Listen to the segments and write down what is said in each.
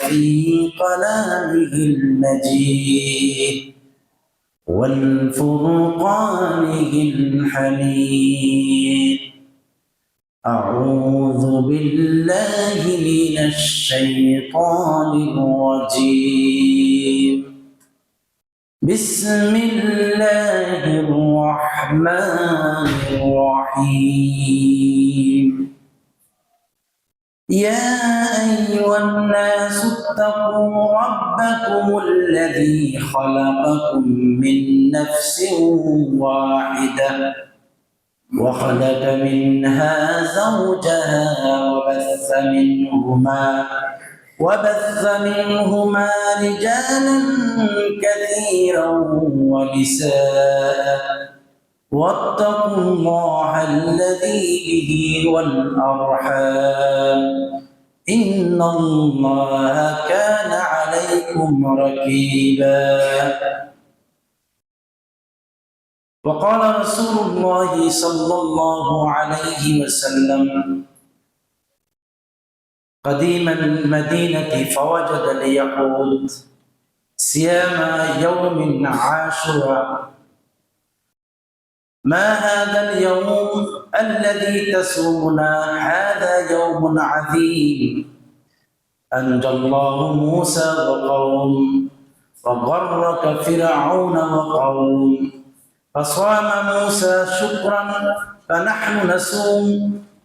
في كلامه المجيد والفرقانه الحميد. أعوذ بالله من الشيطان الرجيم. بسم الله الرحمن الرحيم. يا أيها الناس اتقوا ربكم الذي خلقكم من نفس واحدة وخلق منها زوجها وبث منهما رجالا كثيرا ونساء واتقوا الله الذي به والأرحام إن الله كان عليكم رقيبا. وقال رسول الله صلى الله عليه وسلم: قديم المدينة فوجد اليهود صيام يوم عاشوراء. ما هذا اليوم الذي تصومنا؟ هذا يوم عظيم أنجى الله موسى وقوم وغرق فرعون وقوم فصام موسى شكرا فنحن نصوم.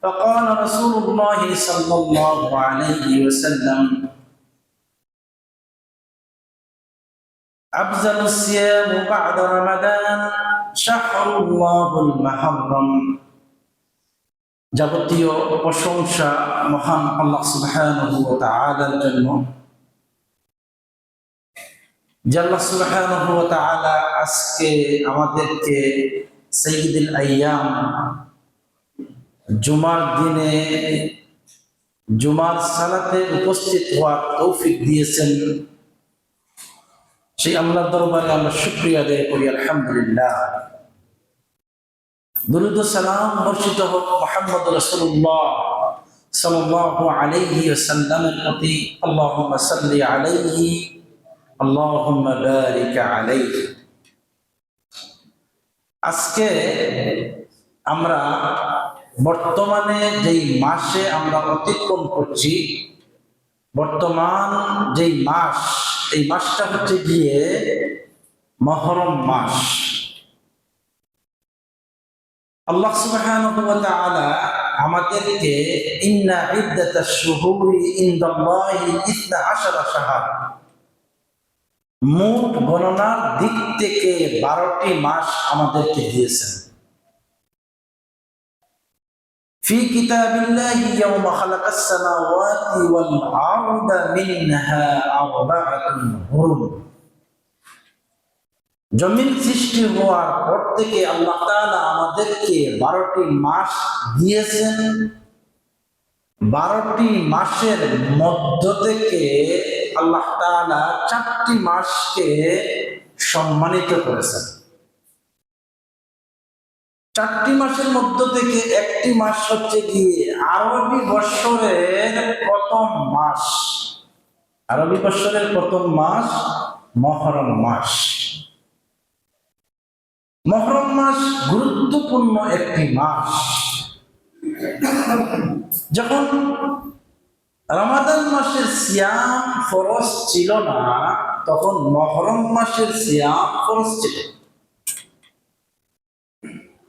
فقال رسول الله صلى الله عليه وسلم: أفضل الصيام بعد رمضان شهر الله المحرم. যাবতীয় প্রশংসা মহান আল্লাহ সুবহানাহু ওয়া তাআলার জন্য। যে আল্লাহ সুবহানাহু ওয়া তাআলা আজকে আমাদেরকে সাইয়্যিদুল আইয়াম জুমার দিনে জুমার সালাতে উপস্থিত হওয়ার তৌফিক দিয়েছেন, সেই আল্লাহর দরবারে আমরা শুকরিয়া আদায় করি। আলহামদুলিল্লাহ। দুরূদ ও সালাম বর্ষিত হোক মুহাম্মদ রাসূলুল্লাহ সাল্লাল্লাহু আলাইহি ওয়াসাল্লামের প্রতি। আল্লাহুম্মা সাল্লি আলাইহি আল্লাহুম্মা বারিক আলাইহি। আজকে আমরা বর্তমানে যেই মাসে আমরা অতিক্রম করছি, বর্তমান যেই মাস, এই মাসটা হচ্ছে গিয়ে মুহররম মাস। আল্লাহ সুবহানাহু ওয়া তাআলা আমাদেরকে ইন্না ইদ্দাতাশ শুহুরি ইনদাল্লাহি 12 শাহর, মোট গণনার দিক থেকে 12টি মাস আমাদেরকে দিয়েছেন। في كتاب الله يوم خلق السماوات والأرض منها أربعة حرم। জমিন সৃষ্টি হওয়ার পর থেকে আল্লাহ তাআলা আমাদেরকে 12টি মাস দিয়েছেন। 12টি মাসের মধ্য থেকে আল্লাহ তাআলা 4টি মাসকে সম্মানিত করেছেন। 4টি মাসের মধ্য থেকে একটি মাস হচ্ছে গিয়ে আরবি বৎসরের প্রথম মাস। আরবি বৎসরের প্রথম মাস মুহররম মাস। মুহররম মাস গুরুত্বপূর্ণ একটি মাস। যখন রমাদান মাসের সিয়াম ফরজ ছিল না, তখন মুহররম মাসের সিয়াম ফরজ ছিল।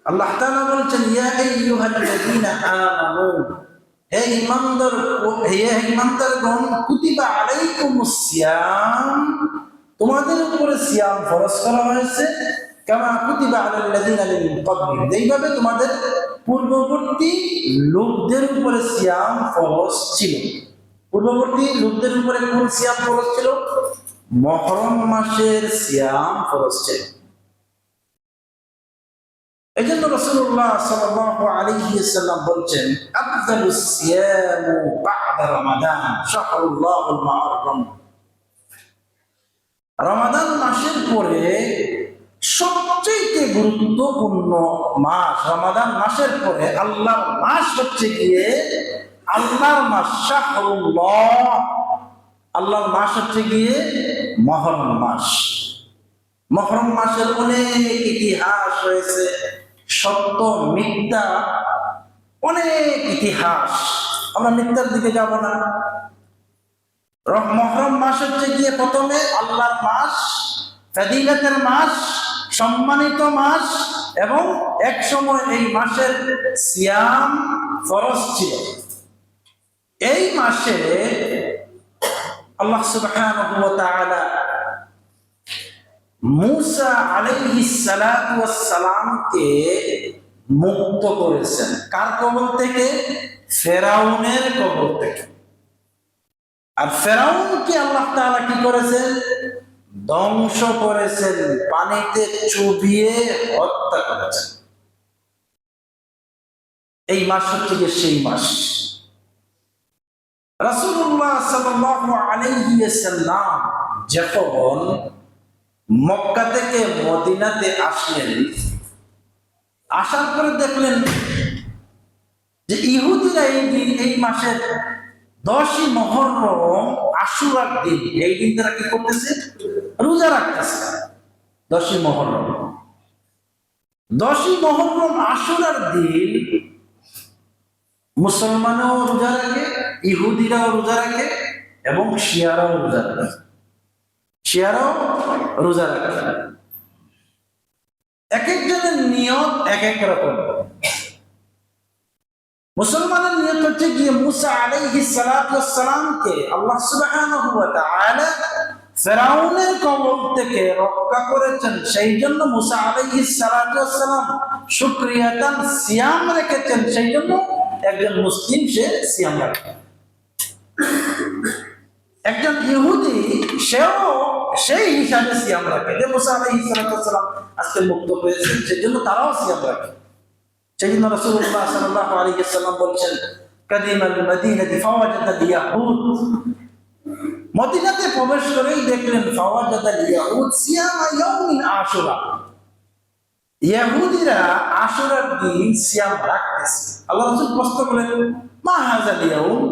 আল্লাহ তাআলা বলেছেন, ইয়া আইয়ুহাল্লাযীনা আমানু, হে ঈমানদারগণ, কুতিবা আলাইকুমুস সিয়াম, তোমাদের উপরে সিয়াম ফরজ করা হয়েছে, কামা কুতিবা আলাল্লাযীনা মিন ক্বাবলিকুম, যেইভাবে তোমাদের পূর্ববর্তী লোকদের উপরে সিয়াম ফরজ ছিল। পূর্ববর্তী লোকদের উপরে কোন সিয়াম ফরজ ছিল? মুহররম মাসের সিয়াম ফরজ ছিল। এজন্য রাসূলুল্লাহ সাল্লাল্লাহু আলাইহি ওয়াসাল্লাম বলেন, আফদালুস সিয়াম বা'দা রমাদান শাহরুল্লাহুল মুহররম। রমাদান মাসের পরে সবচেয়ে গুরুত্বপূর্ণ মাস, রমাদান মাসের পরে আল্লাহর মাস হচ্ছে গিয়ে আল্লাহর মাস শাহরুল্লাহ, আল্লাহর মাস হচ্ছে গিয়ে মুহররম মাস। মুহররম মাসের অনেক ইতিহাস রয়েছে, সত্য মিথ্যা অনেক ইতিহাস। আমরা মিথ্যার দিকে যাব না। মুহররম মাস হচ্ছে গিয়ে প্রথমে আল্লাহর মাস, ফজিলতের মাস, সম্মানিত মাস, এবং এক সময় এই মাসের সিয়াম ফরজ ছিল। এই মাসে আল্লাহ সুবহানাহু ওয়া তাআলা মূসা আলাইহিস সালাতু ওয়াস সালামকে মুক্ত করেছেন। কার কবল থেকে? ফেরাউনের কবল থেকে। আর ফেরাউনকে আল্লাহ তাআলা কি করেছেন? ধ্বংস করেছেন, পানিতে চুবিয়ে হত্যা করেছেন। এই মাস হচ্ছে গিয়ে সেই মাস। রাসূলুল্লাহ সাল্লাল্লাহু আলাইহি ওয়াসাল্লাম যখন মক্কা থেকে মদিনাতে আসলেন, আসার পরে দেখলেন যে ইহুদিরা এই মাসের 10ই মুহররম আশুরার দিন, এই দিন তারা কি করতেছে? রোজা রাখতেছে। 10ই মুহররম, 10ই মুহররম আশুরার দিন মুসলমানও রোজা রাখে, ইহুদিরাও রোজা রাখে, এবং শিয়ারাও রোজা রাখে। শিয়ারাও রোজা রাখে। এক একজনের নিয়ত এক এক রকম। মুসলমানের নিয়ত হচ্ছে গিয়ে মূসা আলাইহিস সালাতু ওয়াস সালামকে আল্লাহ সুবহানাহু ওয়া তাআলা ফেরাউনের কবল থেকে রক্ষা করেছেন, সেই জন্য মূসা আলাইহিস সালাতু ওয়াস সালাম শুকরিয়াতান সিয়াম রেখেছেন, সেই জন্য একজন মুসলিম সে সিয়াম রাখে। একজন ইহুদি সেও সেই হিসাবে সিয়াম রাখে, যে মূসা আলাইহিস সালাতু ওয়াস সালাম আজকে মুক্ত হয়েছেন, সেই জন্য তারাও সিয়াম রাখে। সেই জন্য রাসূলুল্লাহ সাল্লাল্লাহু আলাইহি ওয়াসাল্লাম বলছেন, কাদিমাল মাদিনাতি ফাওয়াজাদাল ইয়াহুদ, মদিনাতে প্রবেশ করেই দেখলেন ফাওয়াজাদাল ইয়াহুদ সিয়ামা ইয়াউমিন আশুরা, ইহুদিরা আশুরার দিন সিয়াম রাখতেছে। আল্লাহ রাসূল প্রশ্ন করলেন, মা হাযাল ইয়াউম,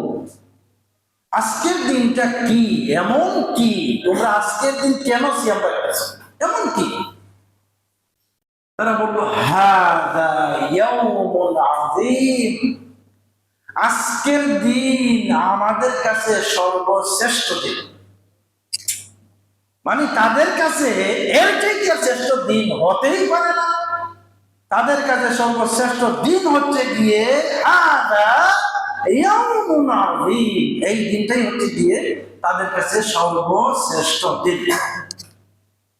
আজকের দিনটা কি, এমন কি তোমরা আজকের দিন কেন সিয়াম রাখতেছো, এমন কি? তারা বলল, হাযা ইয়াউমুল আযীম, আজকের দিন আমাদের কাছে সর্বশ্রেষ্ঠ দিন। মানে তাদের কাছে এর থেকে শ্রেষ্ঠ দিন হতেই পারে না। তাদের কাছে সর্বশ্রেষ্ঠ দিন হচ্ছে গিয়ে হাযা ইয়াউমুল আযীম, এই দিনটাই হচ্ছে গিয়ে তাদের কাছে সর্বশ্রেষ্ঠ দিন।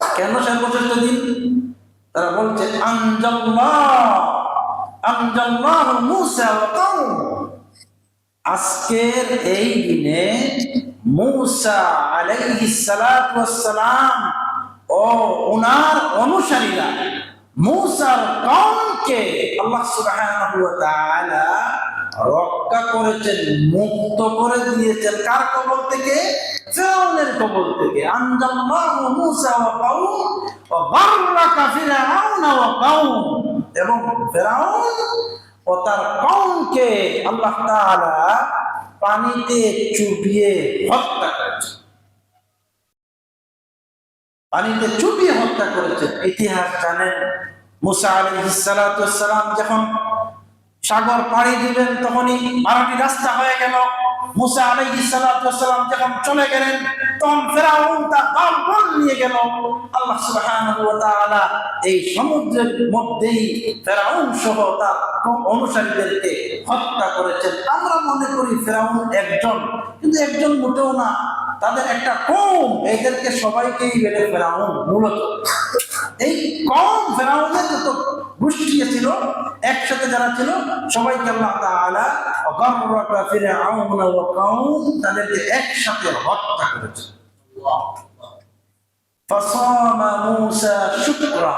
কেন সর্বশ্রেষ্ঠ দিন? তারা বলছে, আনজাল্লাহু মূসা ওয়া কওম, আজকের এই দিনে মূসা আলাইহিস সালাতু ওয়াস সালাম ও ওনার অনুসারীরা মূসার কওমকে আল্লাহ সুবহানাহু ওয়া তাআলা রক্ষা করেছেন, মুক্ত করে দিয়েছেন। কার কবল থেকে? ফিরআউনের কবল থেকে। আনজাল্লাহু মূসা ওয়া কওম ওয়া বাররাকা ফিরআউন ওয়া কওম, এবং ফিরআউন ও তার কওমকে আল্লাহ তাআলা পানিতে চুবিয়ে হত্যা করেছেন। পানিতে চুবিয়ে হত্যা করেছেন। ইতিহাস জানেন, মূসা আলাইহিস সালাতু ওয়াস সালাম যখন সাগর পাড়ি দিবেন তখনই মারাঠি রাস্তা হয়ে গেল। মূসা আলাইহিস সালাতু ওয়াস সালাম যখন চলে গেলেন তখন ফিরআউন তার দলবল নিয়ে গেল। আল্লাহ সুবহানাহু ওয়া তাআলা এই সমুদ্রের মধ্যেই ফিরআউন সহ তার অনুসারীদেরকে হত্যা করেছেন। আমরা মনে করি ফিরআউন একজন, কিন্তু একজন মোটেও না, তাদের একটা কওম, এদেরকে সবাইকেই বলে ফিরআউন। মূলত এই কওম, ফিরআউনের যত গোষ্ঠী ছিল, একসাথে যারা ছিল, সবাইকে আল্লাহ তাআলা গাররাকা ফিরআউন ওয়া কওম, তাদেরকে একসাথে হত্যা করেছে। ফাসামা মূসা শুকরা,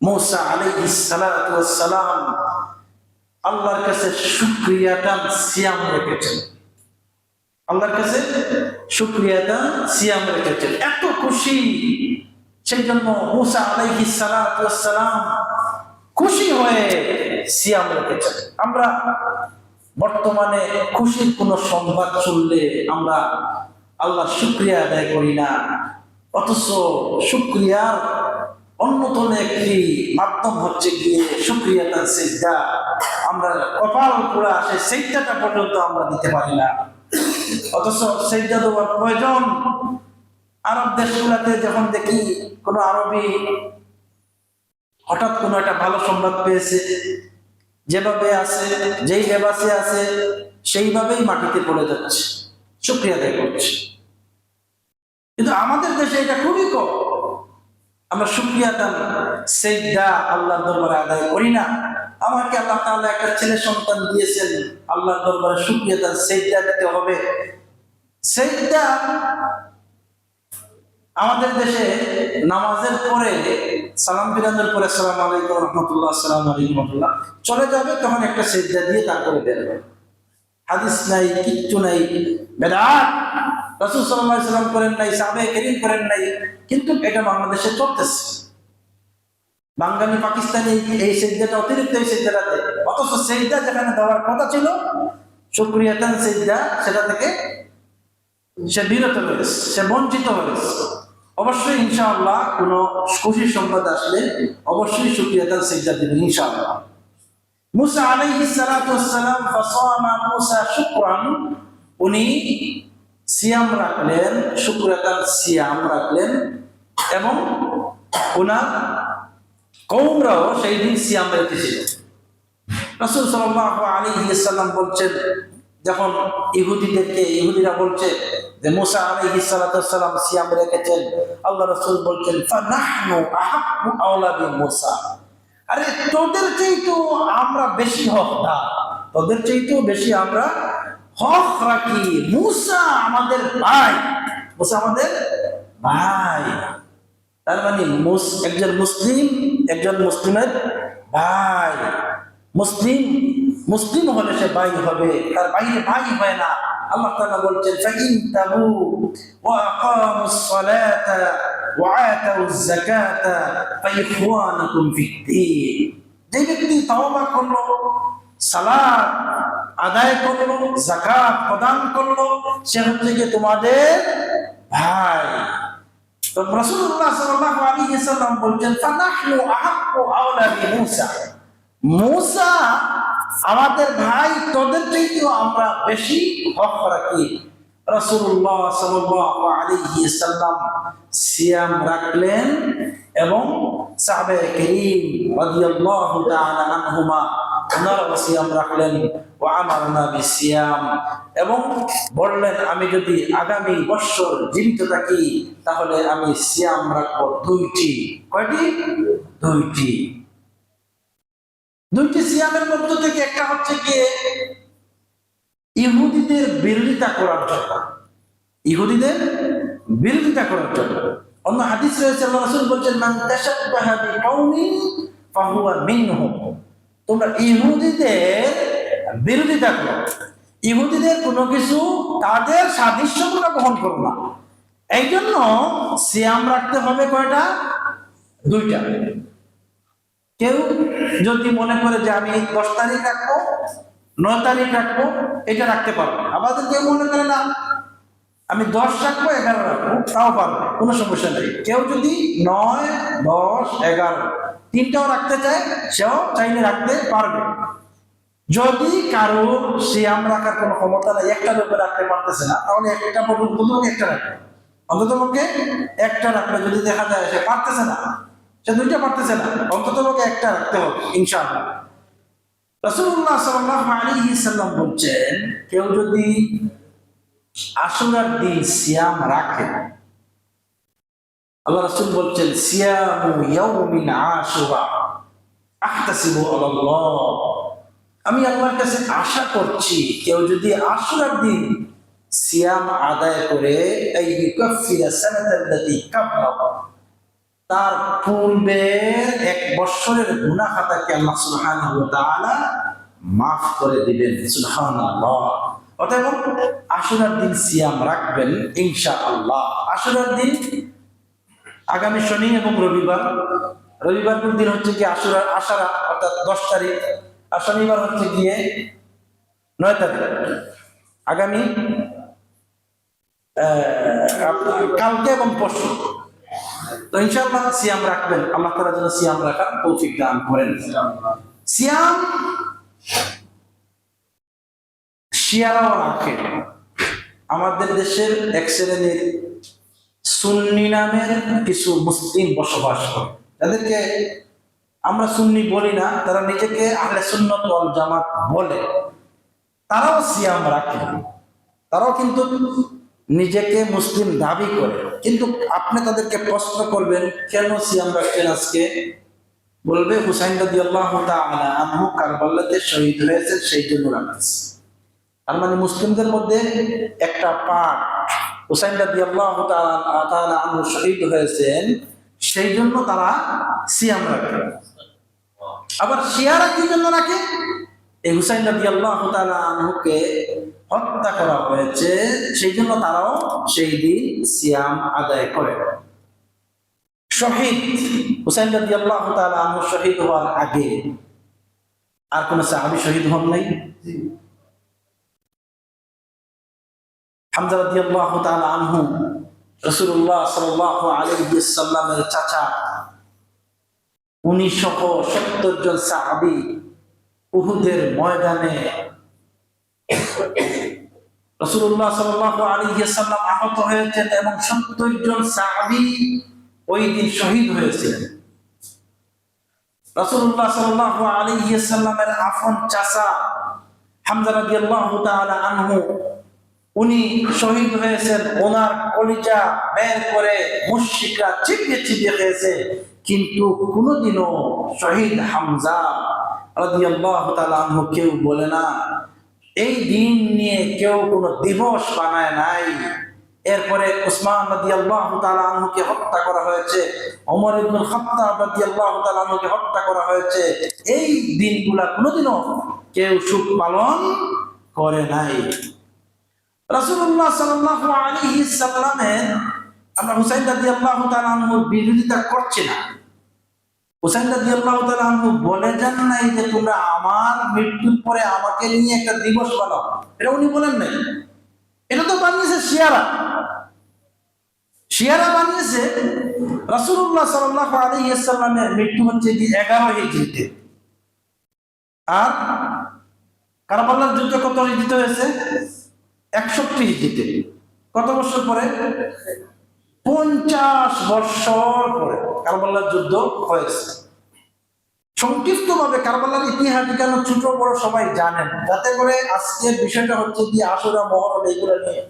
মূসা আলাইহিস সালাতু ওয়াস সালাম আল্লাহর কাছে শুকরিয়াটা সিয়াম রেখেছেন। আল্লাহর কাছে শুকরিয়াটা সিয়াম রেখেছেন, এত খুশি। সেই জন্য মূসা আলাইহিস সালাতু ওয়াস সালাম খুশি হয়ে সিয়াম রেখেছেন। আমরা বর্তমানে খুশির কোন সংবাদ শুনলে আমরা আল্লাহ শুকরিয়া আদায় করি না। অথচ শুকরিয়ার অন্যতম একটি মাধ্যম হচ্ছে গিয়ে শুকরিয়া তার সিজদা। আমরা কপাল পুরা সেই সিজদাটা পর্যন্ত আমরা দিতে পারি না। অথচ সিজদা দেওয়ার প্রয়োজন। আরব দেশগুলোতে যখন দেখি কোনো আরবি হঠাৎ কোনো একটা ভালো সংবাদ পেয়েছে, যেভাবে আছে, যেই লেবাসে আছে সেইভাবেই মাটিতে পড়ে যাচ্ছে, শুকরিয়া আদায় করছে। কিন্তু আমাদের দেশে এটা খুবই কম। আমরা শুকরিয়া দান সিজদা আল্লাহর দরবারে আদায় করি না। আমাকে আল্লাহ তাআলা একটা ছেলে সন্তান দিয়েছেন, আল্লাহর দরবারে শুকরিয়া দান সিজদা দিতে হবে। সিজদা আমাদের দেশে নামাজের পরে সালাম ফিরানোর পরে আসসালামু আলাইকুম রাহমাতুল্লাহ, আসসালামু আলাইকুম রাহমাতুল্লাহ চলে যাবে, তখন একটা সিজদা দিয়ে তারপরে বেরোবে। হাদিস নাই, কিচ্ছু নাই, বেদাত। রাসূল সাল্লাল্লাহু আলাইহি ওয়াসাল্লাম করেন নাই, সাহাবায়ে কেরাম করেন নাই, কিন্তু এটা বাংলাদেশে চলতেছে। বাঙালি পাকিস্তানি এই সিজদাটা অতিরিক্ত এই সিজদাটা দেয়। অথচ সিজদা যেখানে দেওয়ার কথা ছিল শুকরিয়াতান সিজদা, সেটা থেকে সে বিরত হয়েছে, সে বঞ্চিত হয়েছে। অবশ্যই ইনশাআল্লাহ কোনো খুশির সংবাদ আসলে অবশ্যই শুকরিয়াতান সিজদা দিবেন ইনশাআল্লাহ। মুসা আলাইহিস সালাতু ওয়াস সালাম ফাসামা মুসা শুকরান, উনি সিয়াম রাখলেন, শুকরিয়াতান সিয়াম রাখলেন, এবং ওনার কওমরাও সেই দিন সিয়াম রেখেছিল। রাসূল সাল্লাল্লাহু আলাইহি ওয়াসাল্লাম বলছেন, যখন ইহুদিরা বলছে যে মুসা আলাইহিস সালাতু ওয়াস সালাম সিয়াম রেখেছেন, আল্লাহ রাসূল বলছেন ফানাহনু আহাক্কু আওলা বিমুসা, আরে তোদের চাইতেও আমরা বেশি হকদার, তোদের চাইতেও বেশি আমরা হক রাখি। মুসা আমাদের ভাই, মুসা আমাদের ভাই। তার মানে একজন মুসলিমের ভাই। মুসলিম হলে সে ভাই হবে, তার বাইরে ভাই হয় না। আল্লাহ তাআলা বলছেন ফাইন তাবু ওয়া আকামুস সালাতা ওয়া আতাউজ যাকাতা ফাইখওয়ানুকুম ফিদ্দীন। যে ব্যক্তি তওবা করলো, সালাত আদায় করলো, যাকাত প্রদান করলো, সে হচ্ছে যে তোমাদের ভাই। তো রাসূলুল্লাহ সাল্লাল্লাহু আলাইহি ওয়াসাল্লাম বলছেন ফানাহনু আহাক্কু আওলা বিমুসা, মুসা আমাদের ভাই, তোদের চাইতেও আমরা বেশি হক রাখি। রাসূলুল্লাহ সাল্লাল্লাহু আলাইহি ওয়াসাল্লাম সিয়াম রাখলেন এবং সাহাবায়ে কেরাম রাদিয়াল্লাহু তাআলা আনহুমা ওনারা সিয়াম রাখলেন। ওয়া আমারনা বিসিয়াম, এবং বললেন আমি যদি আগামী বছর জীবিত থাকি তাহলে আমি সিয়াম রাখবো দুইটি। কয়টি? দুইটি সিয়ামের মধ্য থেকে একটা হচ্ছে গিয়ে ইহুদিদের বিরোধিতা করার জন্য। অন্য হাদিস রয়েছে, আল্লাহ রাসূল বলেন মান তাশাব্বাহা বিকাউমিন ফাহুয়া মিনহুম, তোমরা ইহুদিদের বিরোধিতা করো, ইহুদিদের কোনো কিছু তাদের সাদৃশ্যগুলো গ্রহণ করো না। এই জন্য সিয়াম রাখতে হবে কয়টা? দুইটা। কেউ যদি মনে করে যে আমি 10 তারিখ রাখবো, 9 তারিখ রাখবো, এটা রাখতে পারবে। আবার কেউ মনে করে না আমি 10 রাখবো, 11 রাখবো, তাও পারবে, কোনো সমস্যা নেই। কেউ যদি 9, 10, 11 তিনটাও রাখতে চায়, সেও চাইলে রাখতে পারবে। যদি কারো সিয়াম রাখার কোনো ক্ষমতা নাই, একটা লোকে রাখতে পারতেছে না, তাহলে একটা পর্যন্ত একটা রাখবে, অন্তত পক্ষে একটা রাখলে যদি দেখা যায় সে পারতেছে না, সে দুইটা পারতেছে না, অন্তত পক্ষে একটা রাখতে হবে ইনশাআল্লাহ। রাসূলুল্লাহ সাল্লাল্লাহু আলাইহি ওয়াসাল্লাম বলছেন, কেউ যদি আশুরার দিন সিয়াম রাখে, আল্লাহ রাসূল বলছেন সিয়ামু ইয়াউমিন আশুরা আহতাসিবু আলাল্লাহ, আমি আল্লাহর কাছে আশা করছি কেউ যদি আশুরার দিন সিয়াম আদায় করে এই ইউকাফিরা সানাতাল্লাতী কাবলাহু, তার পূর্বে 1 বছরের গুনাহ খাতাকে আল্লাহ সুবহানাহু ওয়া তাআলা মাফ করে দিবেন। সুবহানাল্লাহ। অতএব আশুরার দিন সিয়াম রাখবেন ইনশাআল্লাহ। আশুরার দিন আগামী শনি এবং রবিবার দিন হচ্ছে কি আশারা, অর্থাৎ 10 তারিখ, আর শনিবার হচ্ছে গিয়ে 9 তারিখ। আগামী কালকে এবং পরশু। তো ইনশাআল্লাহ সিয়াম রাখবেন, আল্লাহ তাআলা যেন সিয়াম রাখার তৌফিক দান করেন। সিয়াম শিয়ারাও রাখে। আমাদের দেশের এক শ্রেণীর সুন্নি নামের কিছু মুসলিম বসবাস করে, তাদেরকে আমরা সুন্নি বলি না, তারা নিজেকে আহলে সুন্নাত ওয়াল জামাত বলে, তারাও সিয়াম রাখে। তারাও কিন্তু নিজেকে মুসলিম দাবি করে, কিন্তু আপনি তাদেরকে প্রশ্ন করবেন কেন সিয়াম রাখছেন আজকে, বলবে হুসাইন রাদিয়াল্লাহু তাআলা আনহু কারবালাতে শহীদ হয়েছেন সেই জন্য রাখছে। তার মানে মুসলিমদের মধ্যে একটা পার্ট, হুসাইন রাদিয়াল্লাহু তাআলা আনহু শহীদ হয়েছেন সেই জন্য তারা সিয়াম রাখে। আবার শিয়ারা কি জন্য রাখে? এই হুসাইন রাদিয়াল্লাহু তাআলা আনহুকে হত্যা করা হয়েছে সেই জন্য তারাও সেই দিন সিয়াম আদায় করে। শহীদ হুসাইন রাদিয়াল্লাহু তাআলা আনহু শহীদ হওয়ার আগে আর কোন সাহাবী শহীদ হন নাই? হামজা রাদিয়াল্লাহু তাআলা আনহু রাসূলুল্লাহ সাল্লাল্লাহু আলাইহি ওয়াসাল্লামের চাচা, উনি সহ 70 জন সাহাবী উহুদের ময়দানে রাসূলুল্লাহ সাল্লাল্লাহু আলাইহি ওয়াসাল্লাম আহত হয়েছেন এবং 70 জন সাহাবী ওই দিন শহীদ হয়েছিলেন। রাসূলুল্লাহ সাল্লাল্লাহু আলাইহি ওয়াসাল্লামের আপন চাচা হামজা রাদিয়াল্লাহু তাআলা আনহু উনি শহীদ হয়েছেন, ওনার কলিজা বের করে মুশরিকরা চিবিয়ে চিবিয়ে খেয়েছে, কিন্তু কোনোদিনও শহীদ হামজা রাদিয়াল্লাহু তাআলা আনহু কেউ বলে না, এই দিন নিয়ে কেউ কোনো দিবস বানায় নাই। এরপরে উসমান রাদিয়াল্লাহু তাআলা আনহুকে হত্যা করা হয়েছে, ওমর ইবনুল খাত্তাব রাদিয়াল্লাহু তাআলা আনহুকে হত্যা করা হয়েছে, এই দিনগুলা কোনোদিনও কেউ সুখ পালন করে নাই। রাসূলুল্লাহ সাল্লাল্লাহু আলাইহি সাল্লামের আমরা হুসাইন রাদিয়াল্লাহু তাআলা আনহুর বিরোধিতা করছি না। হুসাইন রাদিয়াল্লাহু তাআলা আনহু বলে যান নাই যে তোমরা আমার মৃত্যুর পরে আমাকে নিয়ে একটা দিবস বানাও, এটা উনি বলেন নাই। এটা তো বানিয়েছে শিয়ারা। শিয়ারা বানিয়েছে রাসূলুল্লাহ সাল্লাল্লাহু আলাইহি সাল্লামের মৃত্যু হচ্ছে 11 হিজরিতে, আর কারবালার যুদ্ধ কত হিজরিতে হয়েছে? 61 হিজরিতে। কত বছর পরে? 50 বছর পরে কারবালার যুদ্ধ হয়েছে। সংক্ষিপ্ত ভাবে কারবালার ইতিহাস কেন ছোট বড় সবাই জানেন, যাতে করে আজকের বিষয়টা হচ্ছে কি আশুরা, মহরম এইগুলো নিয়ে।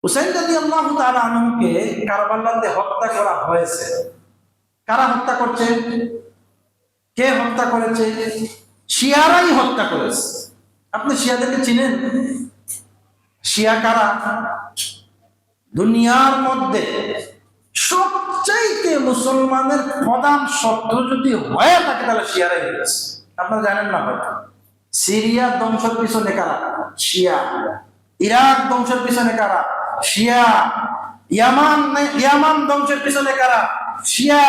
হুসাইন রাদিয়াল্লাহু তাআলা আনহুকে কারবালাতে হত্যা করা হয়েছে। কারা হত্যা করছে? কে হত্যা করেছে? শিয়ারাই হত্যা করেছে। আপনি শিয়াদেরকে চিনেন? শিয়া কারা? দুনিয়ার মধ্যে সবচাইতে মুসলমানের প্রধান শত্রু যদি হয়ে থাকে তাহলে শিয়ারাই হয়েছে। আপনারা জানেন না হয়তো। সিরিয়া ধ্বংসের পিছনে কারা? শিয়া। ইরাক ধ্বংসের পিছনে কারা? শিয়া। ইয়ামান ধ্বংসের পিছনে কারা? শিয়া।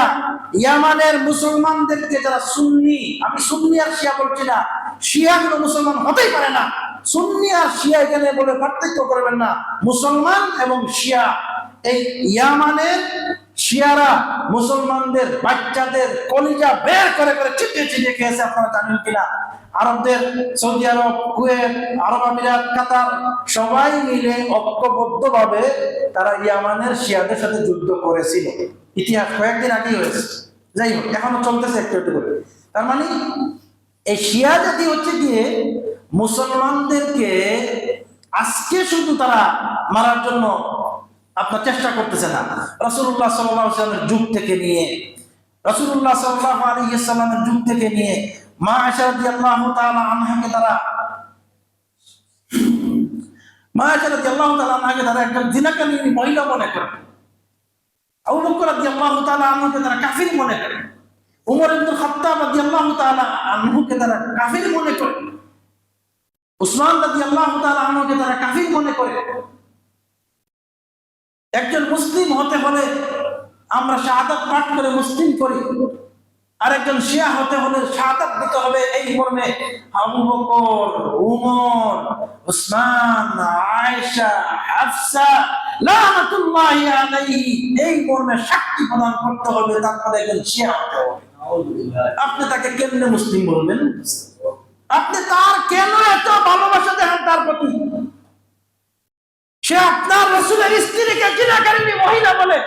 ইয়ামানের মুসলমানদেরকে যারা সুন্নি, আমি সুন্নি আর শিয়া বলছি না, শিয়া গুলো মুসলমান হতেই পারে না। সুন্নি আর শিয়া এখানে বলে পার্থক্য করবেন না। মুসলমান এবং শিয়া, এই ইয়ামানের শিয়ারা মুসলমানদের বাচ্চাদের কলিজা বের করে করে চিটিয়ে চিটিয়ে খেয়েছে। আপনারা জানেন কিনা? আরবদের সৌদি আরব, কুয়েত, আরব আমিরাত, কাতার সবাই মিলে ঐক্যবদ্ধ ভাবে তারা ইয়ামানের শিয়াদের সাথে যুদ্ধ করেছিল। ইতিহাস কয়েকদিন আগেই হয়েছে, যাই হোক এখনো চলতেছে একটু একটু করে। তার মানে এই শিয়া জাতি হচ্ছে গিয়ে মুসলমানদেরকে আজকে শুধু তারা মারার জন্য আপনার চেষ্টা করতেছে না, রাসূলুল্লাহ সাল্লাল্লাহু আলাইহি ওয়াসাল্লামের যুগ থেকে নিয়ে, রাসূলুল্লাহ সাল্লাল্লাহু আলাইহি ওয়াসাল্লামের যুগ থেকে নিয়ে মা আয়েশা রাদিয়াল্লাহু তাআলা আনহাকে তারা একজন জিনাকারী মহিলা মনে করে, আবু বকর রাদিয়াল্লাহু তাআলা আনহুকে তারা কাফির মনে করে, উমর ইবনে খাত্তাব রাদিয়াল্লাহু তাআলা আনহুকে তারা কাফির মনে করে, উসমান রাদিয়াল্লাহু তাআলা আনহুকে তারা কাফির মনে করে। একজন মুসলিম হতে হলে আমরা শাহাদাত পাঠ করে মুসলিম করি, আরেকজন শিয়া হতে হলে শাহাদাত দিতে হবে এই মর্মে আবু বকর, উমর, উসমান, আয়েশা, হাফসা লানাতুল্লাহি আলাইহি, এই মর্মে সাক্ষী প্রদান করতে হবে, তারপরে একজন শিয়া হতে হবে। আপনি তাকে কেমনে মুসলিম বলবেন? আপনি তার কেন এত ভালোবাসা দেখেন তার প্রতি? সে আপনার রাসূলের স্ত্রীকে জিনাকারিনী মহিলা বলে,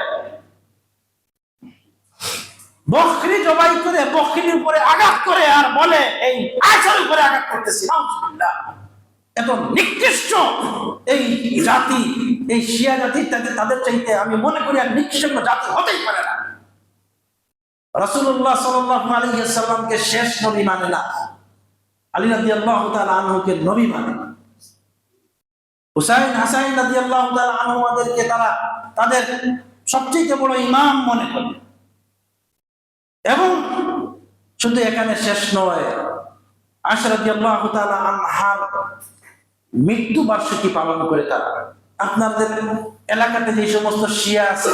বকরি জবাই করে বকরির উপরে আঘাত করে আর বলে এই আয়েশার উপরে আঘাত করতেছি। নাউজুবিল্লাহ। এত নিকৃষ্ট এই জাতি, এই শিয়া জাতি, তাদের চাইতে আমি মনে করি আর নিকৃষ্ট জাতি হতেই পারে না। রাসূলুল্লাহ সাল্লাল্লাহু আলাইহি ওয়াসাল্লামকে শেষ নবী মানে না, আলী রাদিয়াল্লাহু তাআলা আনহুকে নবী মানে, হুসাইন হাসান রাদিয়াল্লাহু তাআলা আনহুদেরকে তারা তাদের সবচেয়ে বড় ইমাম মনে করে। এবং শুধু এখানে শেষ নয়, আয়েশা রাদিয়াল্লাহু তাআলা আনহার মৃত্যু বার্ষিকী পালন করে তারা। আপনাদের এলাকাতে যে সমস্ত শিয়া আছে,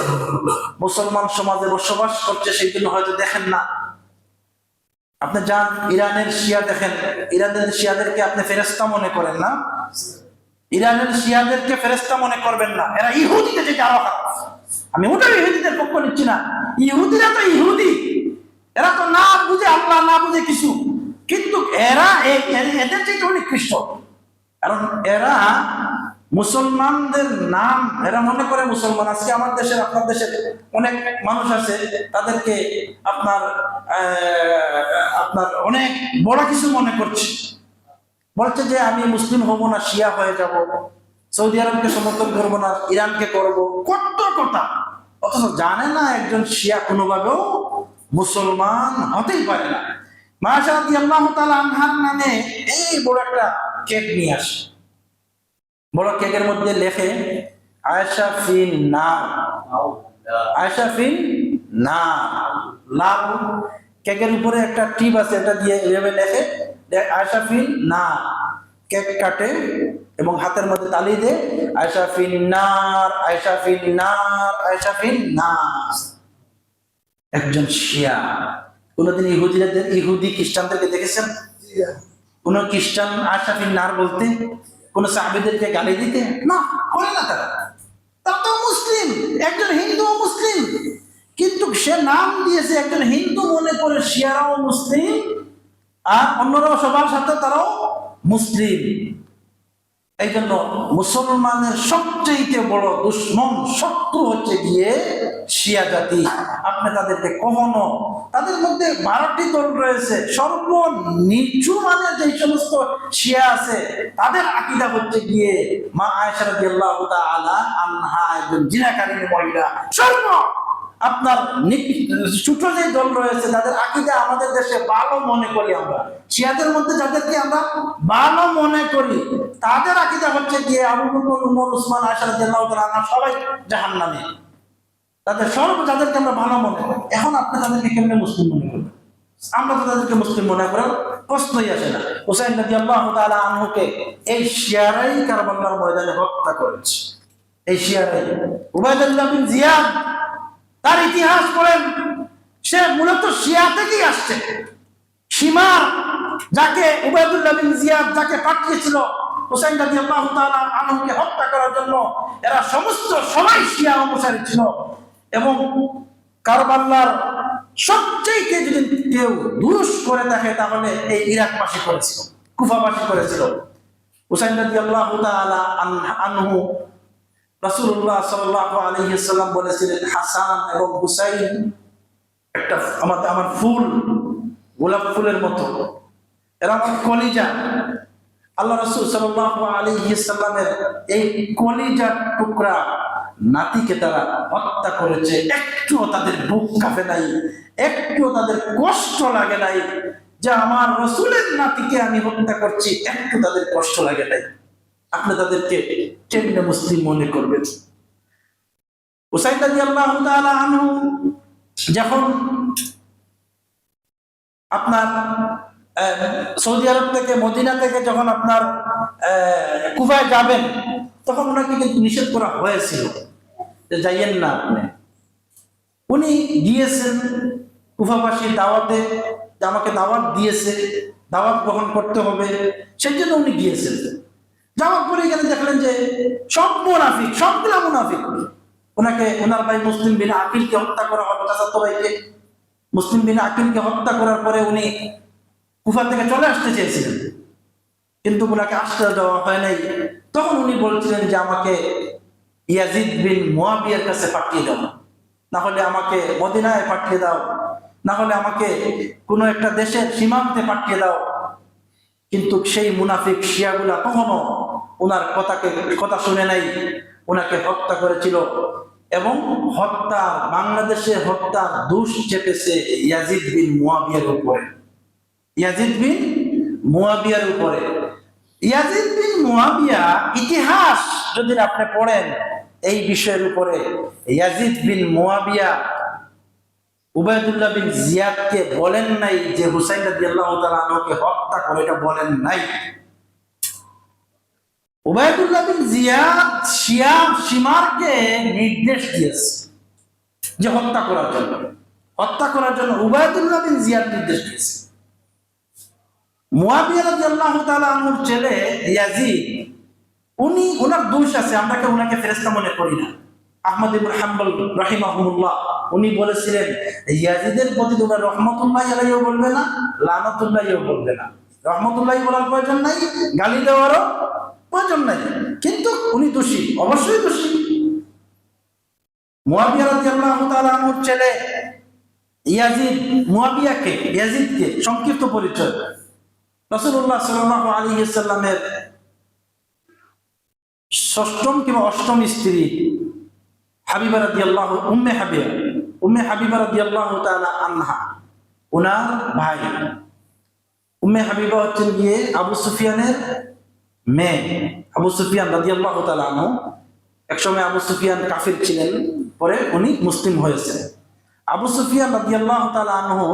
মুসলমান সমাজে বসবাস করছে, সেই জন্য হয়তো দেখেন না। আপনি যান ইরানের শিয়া দেখেন, ইরানের শিয়াদেরকে আপনি ফেরেশতা মনে করেন না? ইরানের শিয়াদেরকে ফেরেশতা মনে করবেন না, এরা ইহুদিতে যে আরো খারাপ। আমি ওটাও ইহুদিদের পক্ষ নিচ্ছি না, ইহুদিরা তো ইহুদি, এরা তো না বুঝে আল্লাহ, না বুঝে কিছু, কিন্তু এরা এদের চেয়ে অনেক খ্রিস্ট। কারণ এরা মুসলমানদের নাম, এরা মনে করে মুসলমান। আজকে আমার দেশের, আপনার দেশের অনেক মানুষ আছে, তাদেরকে আপনার অনেক বড় কিছু মনে করছে, বলছে যে আমি মুসলিম হব না, শিয়া হয়ে যাব, সৌদি আরবকে সমর্থন করবো না, ইরানকে করবো, কত কথা। অথচ জানে না একজন শিয়া কোনোভাবেও মুসলমান হতেই পারে না। মা আয়েশা রাদিয়াল্লাহু তাআলা আনহার নামে এই বড় একটা কেক নিয়ে আসে, বড় কেকের মধ্যে লেখে আয়েশা ফিন নার, আয়েশা ফিন নার, লাভ। কেকের উপরে একটা টিপ আছে, এটা দিয়ে এভাবে লেখে আয়েশা ফিন নার। কেক কাটে এবং হাতের মধ্যে তালি দেয়, আয়েশা ফিন নার, আয়েশা ফিন নার, আয়েশা ফিন নার। একজন শিয়া। কোনদিন ইহুদি খ্রিস্টানদেরকে দেখেছেন? কোন খ্রিস্টান আয়েশা ফিন নার বলতে, কোন সাহাবীদেরকে গালি দিতে? না, করে না তারা। তা তো মুসলিম, একজন হিন্দু মুসলিম, কিন্তু সে নাম দিয়েছে একজন হিন্দু মনে করে শিয়ারাও মুসলিম, আর অন্যরাও সবার সাথে তারাও মুসলিম। এই জন্য মুসলমানের সবচেয়ে বড় দুশ্মন, শত্রু হচ্ছে গিয়ে শিয়া জাতি। আপনি তাদেরকে কখনো, তাদের মধ্যে 12টি দল রয়েছে, সর্বনিচু মানের যে সমস্ত শিয়া আছে, তাদের আকীদা হচ্ছে গিয়ে মা আয়েশা রাদিয়াল্লাহু তাআলা আনহা একজন জিনাকারিনী মহিলা। আপনার ছোট যে দল রয়েছে, তাদের আকীদা আমাদের দেশে ভালো মনে করি আমরা, শিয়াদের মধ্যে যাদেরকে আমরা ভালো মনে করি, তাদের আকীদা হচ্ছে গিয়ে আবু বকর, উমর, উসমান, আয়েশা রাদিয়াল্লাহু তাআলা আনহা সবাই জাহান্নামী। তাদের যাদেরকে আমরা ভালো মনে করি, এখন আপনি তাদেরকে কেমনে মুসলিম মনে করবেন? আমরা তো তাদেরকে মুসলিম মনে করার প্রশ্নই আসে না। হুসাইন রাদিয়াল্লাহু তাআলা আনহুকে এই শিয়ারাই কারবালার ময়দানে হত্যা করেছে। এই শিয়ারাই। উবাইদুল্লাহ বিন জিয়াদ, তার ইতিহাস পড়েন, সে মূলত শিয়া থেকেই আসছে। সীমার যাকে উবাইদুল্লাহ বিন জিয়াদ যাকে পাঠিয়েছিল হুসাইন রাদিয়াল্লাহু তাআলা আনহুকে হত্যা করার জন্য, এরা সবাই শিয়া অনুসারী ছিল। এবং কারবালার সবচেয়ে যদি কেউ দুরুস করে থাকে, তাহলে এই ইরাকবাসী করেছিল, কুফাবাসী করেছিল। হুসাইন রাদিয়াল্লাহু তাআলা আনহু, রাসূলুল্লাহ সাল্লাল্লাহু আলাইহি ওয়াসাল্লাম বলেছিলেন, হাসান এবং হুসাইন একটা আমার ফুল, গোলাপ ফুলের মতো, এরা আমার কলিজা। আল্লাহ রাসূল সাল্লাল্লাহু আলাইহি ওয়াসাল্লামের এই কলিজার টুকরা নাতিকে তারা হত্যা করেছে। একটুও তাদের বুক কাঁপে নাই, একটুও তাদের কষ্ট লাগে নাই যে আমার রাসূলের নাতিকে আমি হত্যা করছি, একটু তাদের কষ্ট লাগে নাই। আপনি তাদেরকে কেমনে মুসলিম মনে করবেন? হুসাইন রাদিয়াল্লাহু তাআলা আনহু যখন আপনার সৌদি আরব থেকে, মদিনা থেকে যখন আপনার কুফায় যাবেন, তখন ওনাকে কিন্তু নিষেধ করা হয়েছিল যে যাইয়েন না আপনি। উনি গিয়েছেন, কুফাবাসী দাওয়াতে আমাকে দাওয়াত দিয়েছে, দাওয়াত গ্রহণ করতে হবে, সেই জন্য উনি গিয়েছেন। যাওয়ার পরে গেলে দেখলেন যে সব মুনাফিক, সবগুলা মুনাফিক। ওনাকে ওনার ভাই মুসলিম বিন আকিলকে হত্যা করা হবে, চাচাতো ভাইকে মুসলিম বিন আকিলকে হত্যা করার পরে উনি কুফা থেকে চলে আসতে চেয়েছিলেন, কিন্তু ওনাকে আসতে দেওয়া হয় নাই। তখন উনি বলছিলেন যে আমাকে ইয়াজিদ বিন মুয়াবিয়ার কাছে পাঠিয়ে দাও, না হলে আমাকে মদিনায় পাঠিয়ে দাও, না হলে আমাকে কোনো একটা দেশের সীমান্তে পাঠিয়ে দাও। কিন্তু সেই মুনাফিক শিয়াগুলা কখনো ওনার কথা শুনে নাই, ওনাকে হত্যা করেছিল। এবং বাংলাদেশে হত্যার দোষ চেপেছে ইয়াজিদ বিন মুয়াবিয়ার উপরে, ইয়াজিদ বিন মুয়াবিয়ার উপরে। ইয়াজিদ বিন মুয়াবিয়া ইতিহাস যদি আপনি পড়েন এই বিষয়ের উপরে, Yazid bin Muawiya Ubaidullah bin জিয়াদকে বলেন নাই যে হুসাইন রাদিয়াল্লাহু তাআলা আনহুকে হত্যা করে, এটা বলেন নাই। উবাইদুল্লাহ বিন জিয়াদ শিমারকে নির্দেশ দিয়েছে যে হত্যা করার জন্য উবাইদুল্লাহ বিন জিয়াদ নির্দেশ দিয়েছে। মুয়াবিয়া রাদিয়াল্লাহু তাআলা আনহুর ছেলে ইয়াজিদ, ওনার দোষ আছে, আমরা ওনাকে ফেরেশতা মনে করি না। আহমদ ইবনে হাম্বল রাহিমাহুল্লাহ উনি বলেছিলেন ইয়াজিদের প্রতি তোমরা রহমতুল্লাহি আলাইহিও বলবে না, লানাতুল্লাহিও বলবে না। রহমতুল্লাহি বলার প্রয়োজন নাই, গালি দেওয়ারও প্রয়োজন নাই, কিন্তু উনি দোষী, অবশ্যই দোষী। মুয়াবিয়া রাদিয়াল্লাহু তাআলা আনহুর ছেলে ইয়াজিদকে সংক্ষিপ্ত পরিচয়, রাসূলুল্লাহ সাল্লাল্লাহু আলাইহি ওয়াসাল্লামের ষষ্ঠম কিংবা অষ্টম স্ত্রী হাবিবা রাদিয়াল্লাহু উম্মে হাবিবা রাদিয়াল্লাহু তাআলা আনহা, ওনার ভাই। উম্মে হাবিবা হচ্ছেন গিয়ে আবু সুফিয়ানের মেয়ে। আবু সুফিয়ান রাদিয়াল্লাহু তাআলা আনহু, একসময় আবু সুফিয়ান কাফির ছিলেন, পরে উনি মুসলিম হয়েছেন। আবু সুফিয়ান রাদিয়াল্লাহু তাআলা আনহু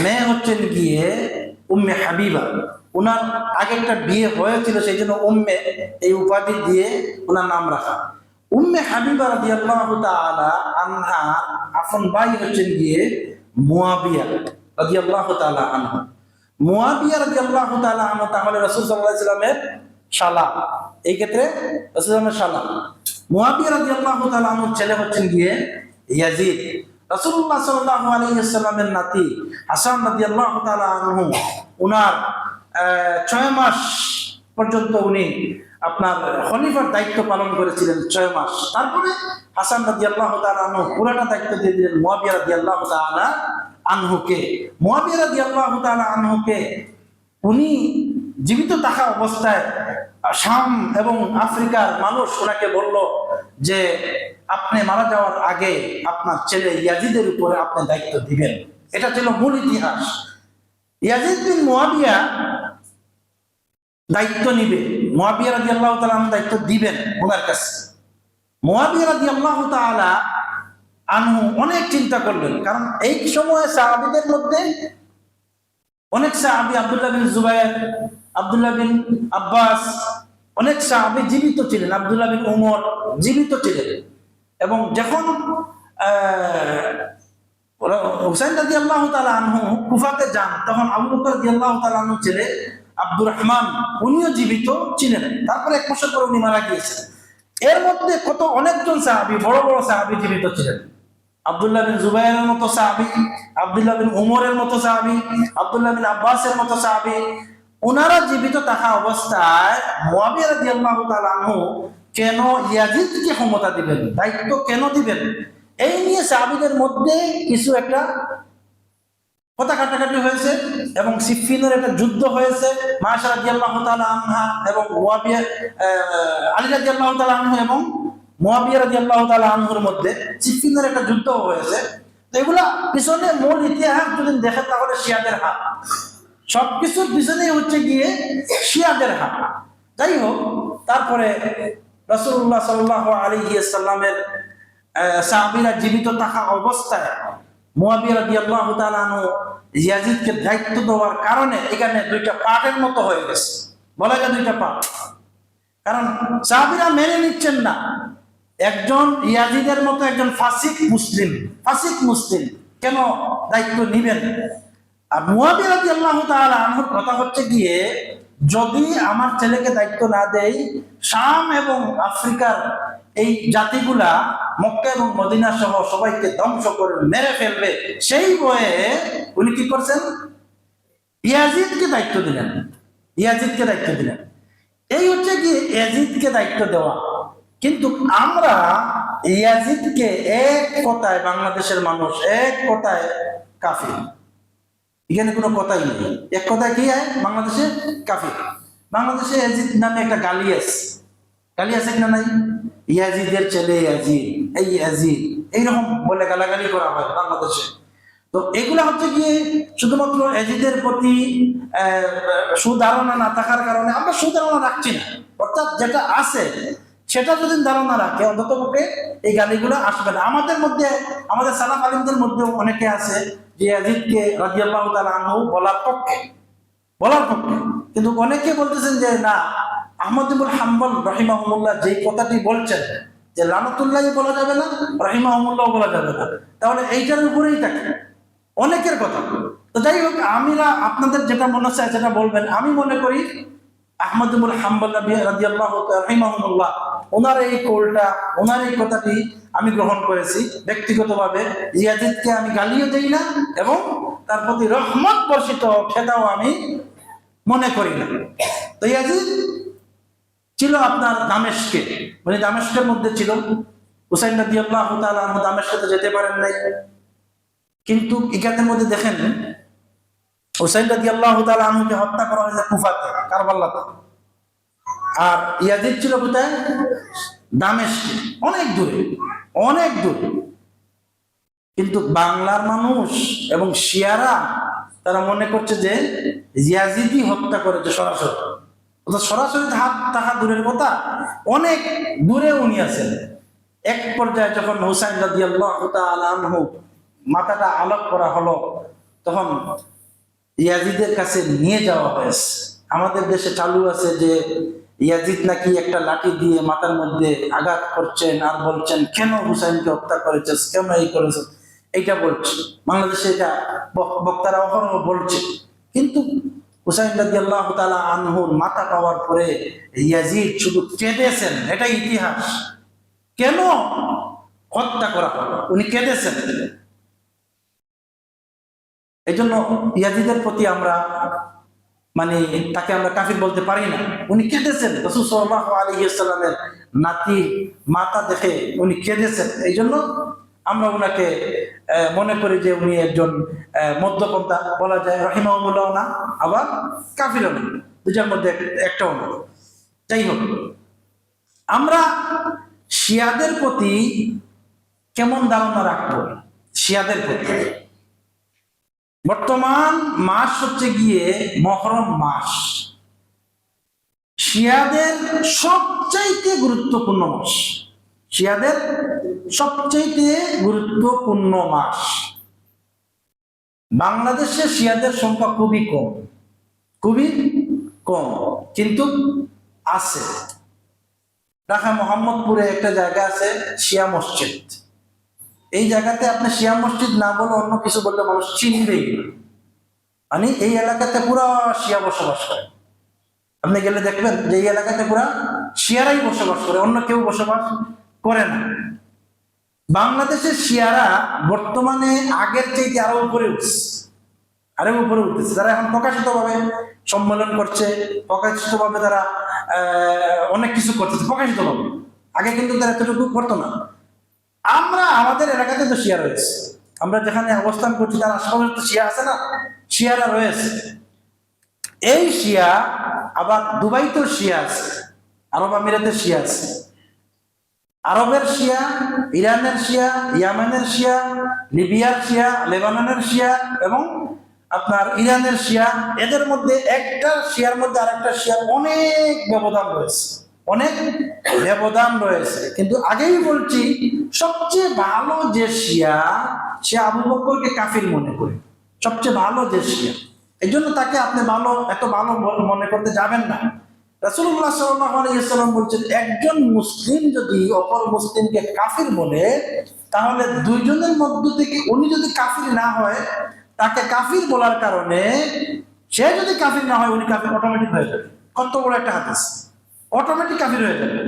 মেয়ে হচ্ছেন গিয়ে উম্মে হাবিবা। ওনার আগে একটা বিয়ে হয়েছিল, সেই জন্য উম্মে এই উপাধি দিয়ে ওনার নাম রাখা। উম্মে হাবিবা রাদিয়াল্লাহু তাআলা আনহা আপন ভাই হচ্ছেন গিয়ে মুয়াবিয়া রাদিয়াল্লাহু তাআলা আনহু। মুয়াবিয়া রাদিয়াল্লাহু তাআলা আনহু তাহলে রাসূল সাল্লাল্লাহু আলাইহি ওয়াসাল্লামের শালা, এই ক্ষেত্রে রাসূল সাল্লাল্লাহু শালা। মুয়াবিয়া রাদিয়াল্লাহু তাআলা আনহুর ছেলে হচ্ছেন গিয়ে ইয়াজিদ। রাসূলুল্লাহ সাল্লাল্লাহু আলাইহি ওয়াসাল্লামের নাতি হাসান রাদিয়াল্লাহু তাআলা আনহু, ওনার 6 মাস পর্যন্ত উনি আপনার খলিফার দায়িত্ব পালন করেছিলেন, 6 মাস। তারপরে হাসান রাদিয়াল্লাহু তাআলা আনহু পুরাটা দায়িত্ব দিয়ে দিলেন মুয়াবিয়া রাদিয়াল্লাহু তাআলা আনহুকে। মুয়াবিয়া রাদিয়াল্লাহু তাআলা আনহুকে উনি জীবিত থাকা অবস্থায় শাম এবং আফ্রিকার মানুষ ওনাকে বলল যে আপনি মারা যাওয়ার আগে আপনার ছেলে ইয়াজিদের উপরে আপনি দায়িত্ব দিবেন। এটা ছিল মূল ইতিহাস। ইয়াজিদ বিন মুয়াবিয়া দায়িত্ব নিবে, মুয়াবিয়া রাদিয়াল্লাহু তাআলা আনহু দায়িত্ব দিবেন ওনার কাছে। মুয়াবিয়া রাদিয়াল্লাহু তাআলা আনহু অনেক চিন্তা করলেন, কারণ এই সময়ে সাহাবীদের মধ্যে অনেক সাহাবী, আব্দুল্লাহ বিন জুবায়ের, আব্দুল্লাহ বিন আব্বাস, অনেক সাহাবী জীবিত ছিলেন, আব্দুল্লাহ বিন উমর জীবিত ছিলেন। এবং যখন হুসাইন রাদিয়াল্লাহু তাআলা আনহু কুফাতে যান, তখন আবু বকর রাদিয়াল্লাহু তাআলা আনহু ছেলে আব্দুর রহমান উনিও জীবিত ছিলেন। তারপরে 1 বছর পর উনি মারা গিয়েছেন। এর মধ্যে অনেকজন সাহাবী, বড় বড় সাহাবী জীবিত ছিলেন। আব্দুল্লাহ বিন জুবায়েরের মতো সাহাবী, আব্দুল্লাহ বিন উমরের মতো সাহাবী, আব্দুল্লাহ বিন আব্বাসের মতো সাহাবী, ওনারা জীবিত থাকা অবস্থায় মুয়াবিয়া রাদিয়াল্লাহু তাআলা আনহু কেন ইয়াজিদকে ক্ষমতা দিবেন, দায়িত্ব কেন দিবেন, এই নিয়ে সাহাবীদের মধ্যে কিছু একটা কথা কাটাকাটি হয়েছে এবং সিফফিনের একটা যুদ্ধ হয়েছে। মায়েশা রাদিয়াল্লাহু তাআলা আনহা এবং মুয়াবিয়া, আলী রাদিয়াল্লাহু তাআলা আনহু এবং মুয়াবিয়া রাদিয়াল্লাহু তাআলা আনহুর মধ্যে সিফফিনের একটা যুদ্ধ হয়েছে। তো এগুলা পিছনে মূল ইতিহাস যদি দেখেন তাহলে শিয়াদের হাত, সবকিছুর পিছনেই হচ্ছে গিয়ে শিয়াদের হাত। যাই হোক, তারপরে রাসূলুল্লাহ সাল্লাল্লাহু আলাইহি ওয়াসাল্লামের সাহাবীরা জীবিত থাকা অবস্থায় মুয়াবিয়া রাদিয়াল্লাহু তাআলা আনহু ইয়াজিদকে দায়িত্ব দেওয়ার কারণে এখানে 2টা পার্টের মতো হয়ে গেছে, বলা যায় 2টা পার্ট। কারণ সাহাবীরা মেনে নিচ্ছেন না একজন ইয়াজিদের মতো একজন ফাসিক মুসলিম কেন দায়িত্ব নিবেন? আর মুয়াবিয়া রাদিয়াল্লাহু তাআলা আনহুর কথা হচ্ছে গিয়ে, যদি আমার ছেলেকে দায়িত্ব না দেই, শাম এবং আফ্রিকার এই জাতিগুলা মক্কা এবং মদিনা সহ সবাইকে ধ্বংস করে মেরে ফেলবে, সেই ভয়ে উনি কি করছেন? ইয়াজিদকে দায়িত্ব দিলেন। ইয়াজিদকে দায়িত্ব দিলেন। এই হচ্ছে কি ইয়াজিদকে দায়িত্ব দেওয়া। কিন্তু আমরা ইয়াজিদকে এক কথায়, বাংলাদেশের মানুষ এক কথায় কাফির। এখানে কোনো কথাই নেই, এক কথায় কি হয়? বাংলাদেশে কাফির। বাংলাদেশে ইয়াজিদ নামে একটা গালি আছে, গালি আছে কিনা নাই? ইয়াজিদের ছেলে ইয়াজিদ, এই ইয়াজিদ, এইরকম বলে গালাগালি করা হয় বাংলাদেশে। তো এগুলা হচ্ছে গিয়ে শুধুমাত্র ইয়াজিদের প্রতি সুধারণা না থাকার কারণে আমরা সুধারণা রাখছি না। অর্থাৎ যেটা আছে সেটা যদি ধারণা রাখে, অন্তত পক্ষে এই গালিগুলো আসবে না। আমাদের মধ্যে, আমাদের সালাফ আলিমদের মধ্যে অনেকে আছে যে ইয়াজিদকে রাদিয়াল্লাহু তাআলা আনহু বলার পক্ষে, কিন্তু অনেকে বলতেছেন যে না, আহমদ ইবনে হাম্বল রাহিমাহুল্লাহ যেই কথাটি বলছেন যে লানাতুল্লাহি বলা যাবে না, রাহিমাহুল্লাহ বলা যাবে না, তাহলে এইটার উপরেই থাকে অনেকের কথা। তো যাই হোক, আমিরা আপনাদের যেটা মনে চায় সেটা বলবেন। আমি মনে করি আহমদ ইবনে হাম্বল রাদিয়াল্লাহু রাহিমাহুল্লাহ, ওনার এই কৌলটা, ওনার এই কথাটি আমি গ্রহণ করেছি ব্যক্তিগতভাবে। ইয়াজিদকে আমি গালিও দেই না এবং তার প্রতি রহমত বর্ষিত খেদাও আমি মনে করি না। তো ইয়াজিদ ছিল আপনার দামেস্কে, মানে দামেস্কের মধ্যে ছিল। হুসাইন রাদিয়াল্লাহু তাআলা আনহু দামেস্কে তো যেতে পারেন নাই, কিন্তু ইকাতের মধ্যে দেখেন হুসাইন রাদিয়াল্লাহু তাআলা আনহুকে হত্যা করা হয়েছে কুফাতে, কারবালাতে। আর ইয়াজিদ ছিল কোথায়? দামেস্কে, অনেক দূরে, অনেক দূরে। কিন্তু বাংলার মানুষ এবং শিয়ারা তারা মনে করছে যে ইয়াজিদই হত্যা করেছে সরাসরি। সরাসরি হাত তাহা দূরের কথা, অনেক দূরে উনি আছেন। এক পর্যায়ে যখন হুসাইন রাদিয়াল্লাহু তাআলা আনহু মাথাটা আলোক করা হলো, তখন ইয়াজিদের কাছে নিয়ে যাওয়া হয়েছে। আমাদের দেশে চালু আছে যে ইয়াজিদ নাকি একটা লাঠি দিয়ে মাথার মধ্যে আঘাত করছেন আর বলছেন কেন হুসাইনকে হত্যা করেছে, কেন এই করেছে, এইটা বলছে বাংলাদেশে, এটা বক্তারা অহরহ বলছে। কিন্তু হুসাইন রাদিয়াল্লাহু তাআলা আনহুর মাথা পাওয়ার পরে ইয়াজিদ শুধু কেঁদেছেন, এটা ইতিহাস। কেন হত্যা করা হলো, উনি কেঁদেছেন। এই জন্য ইয়াজিদের প্রতি আমরা মানে তাকে আমরা কাফির বলতে পারি না। উনি কেঁদেছেন, রাসূল সাল্লাল্লাহু আলাইহি ওয়াসাল্লামের নাতি মাতা দেখে উনি কেঁদেছেন। এই জন্য আমরা ওনাকে মনে করি যে উনি একজন মধ্যপন্থা বলা যায়, রাহিমাহুল্লাহ না, আবার কাফিরও না, দুটার মধ্যে একটাও না। যাই হোক, আমরা শিয়াদের প্রতি কেমন ধারণা রাখবো? শিয়াদের প্রতি বর্তমান মাস হচ্ছে গিয়ে মহরম মাস, শিয়াদের সবচাইতে গুরুত্বপূর্ণ মাস, শিয়াদের সবচাইতে গুরুত্বপূর্ণ মাস। বাংলাদেশে শিয়াদের সংখ্যা খুবই কম, খুবই কম, কিন্তু আছে। ঢাকা মোহাম্মদপুরে একটা জায়গা আছে শিয়া মসজিদ। এই জায়গাতে আপনি শিয়া মসজিদ না বলে অন্য কিছু বললে মানুষ চিনবেই না। মানে এই এলাকাতে পুরা শিয়া বসবাস করে। আপনি গেলে দেখবেন যে এই এলাকাতে পুরা শিয়ারাই বসবাস করে, অন্য কেউ বসবাস করে না। বাংলাদেশের শিয়ারা বর্তমানে আগের চাইতে আরো উপরে উঠছে, আরো উপরে উঠতেছে। তারা এখন প্রকাশিতভাবে সম্মেলন করছে, প্রকাশিতভাবে তারা অনেক কিছু করতেছে প্রকাশিতভাবে। আগে কিন্তু তারা এতটুকু করতো না। আমরা আমাদের এলাকাতে তো শিয়া রয়েছে, আমরা যেখানে অবস্থান করছি তার আশপাশে তো শিয়া আছে না, শিয়ারা রয়েছে। এই শিয়া আবার দুবাইতেও শিয়া আছে, আরব আমিরাতের শিয়া আছে, আরবের শিয়া, ইরানের শিয়া, ইয়ামেনের শিয়া, লিবিয়ার শিয়া, লেবাননের শিয়া এবং আপনার ইরানের শিয়া। এদের মধ্যে একটা শিয়ার মধ্যে আরেকটা শিয়ার অনেক ব্যবধান রয়েছে, অনেক ব্যবধান রয়েছে। কিন্তু আগেই বলছি, সবচেয়ে ভালো যে শিয়া, সে আবু বকরকে কাফির মনে করে, সবচেয়ে ভালো যে শিয়া। এই জন্য তাকে আপনি ভালো, এত ভালো মনে করতে যাবেন না। রাসূলুল্লাহ সাল্লাল্লাহু আলাইহি ওয়াসাল্লাম বলছেন, একজন মুসলিম যদি অপর মুসলিমকে কাফির বলে, তাহলে দুইজনের মধ্য থেকে উনি যদি কাফির না হয়, তাকে কাফির বলার কারণে সে যদি কাফির না হয় উনি কাফির অটোমেটিক হয়ে যাবে। কত বড় একটা হাদিস, অটোমেটিক কাফির হয়ে যাবে।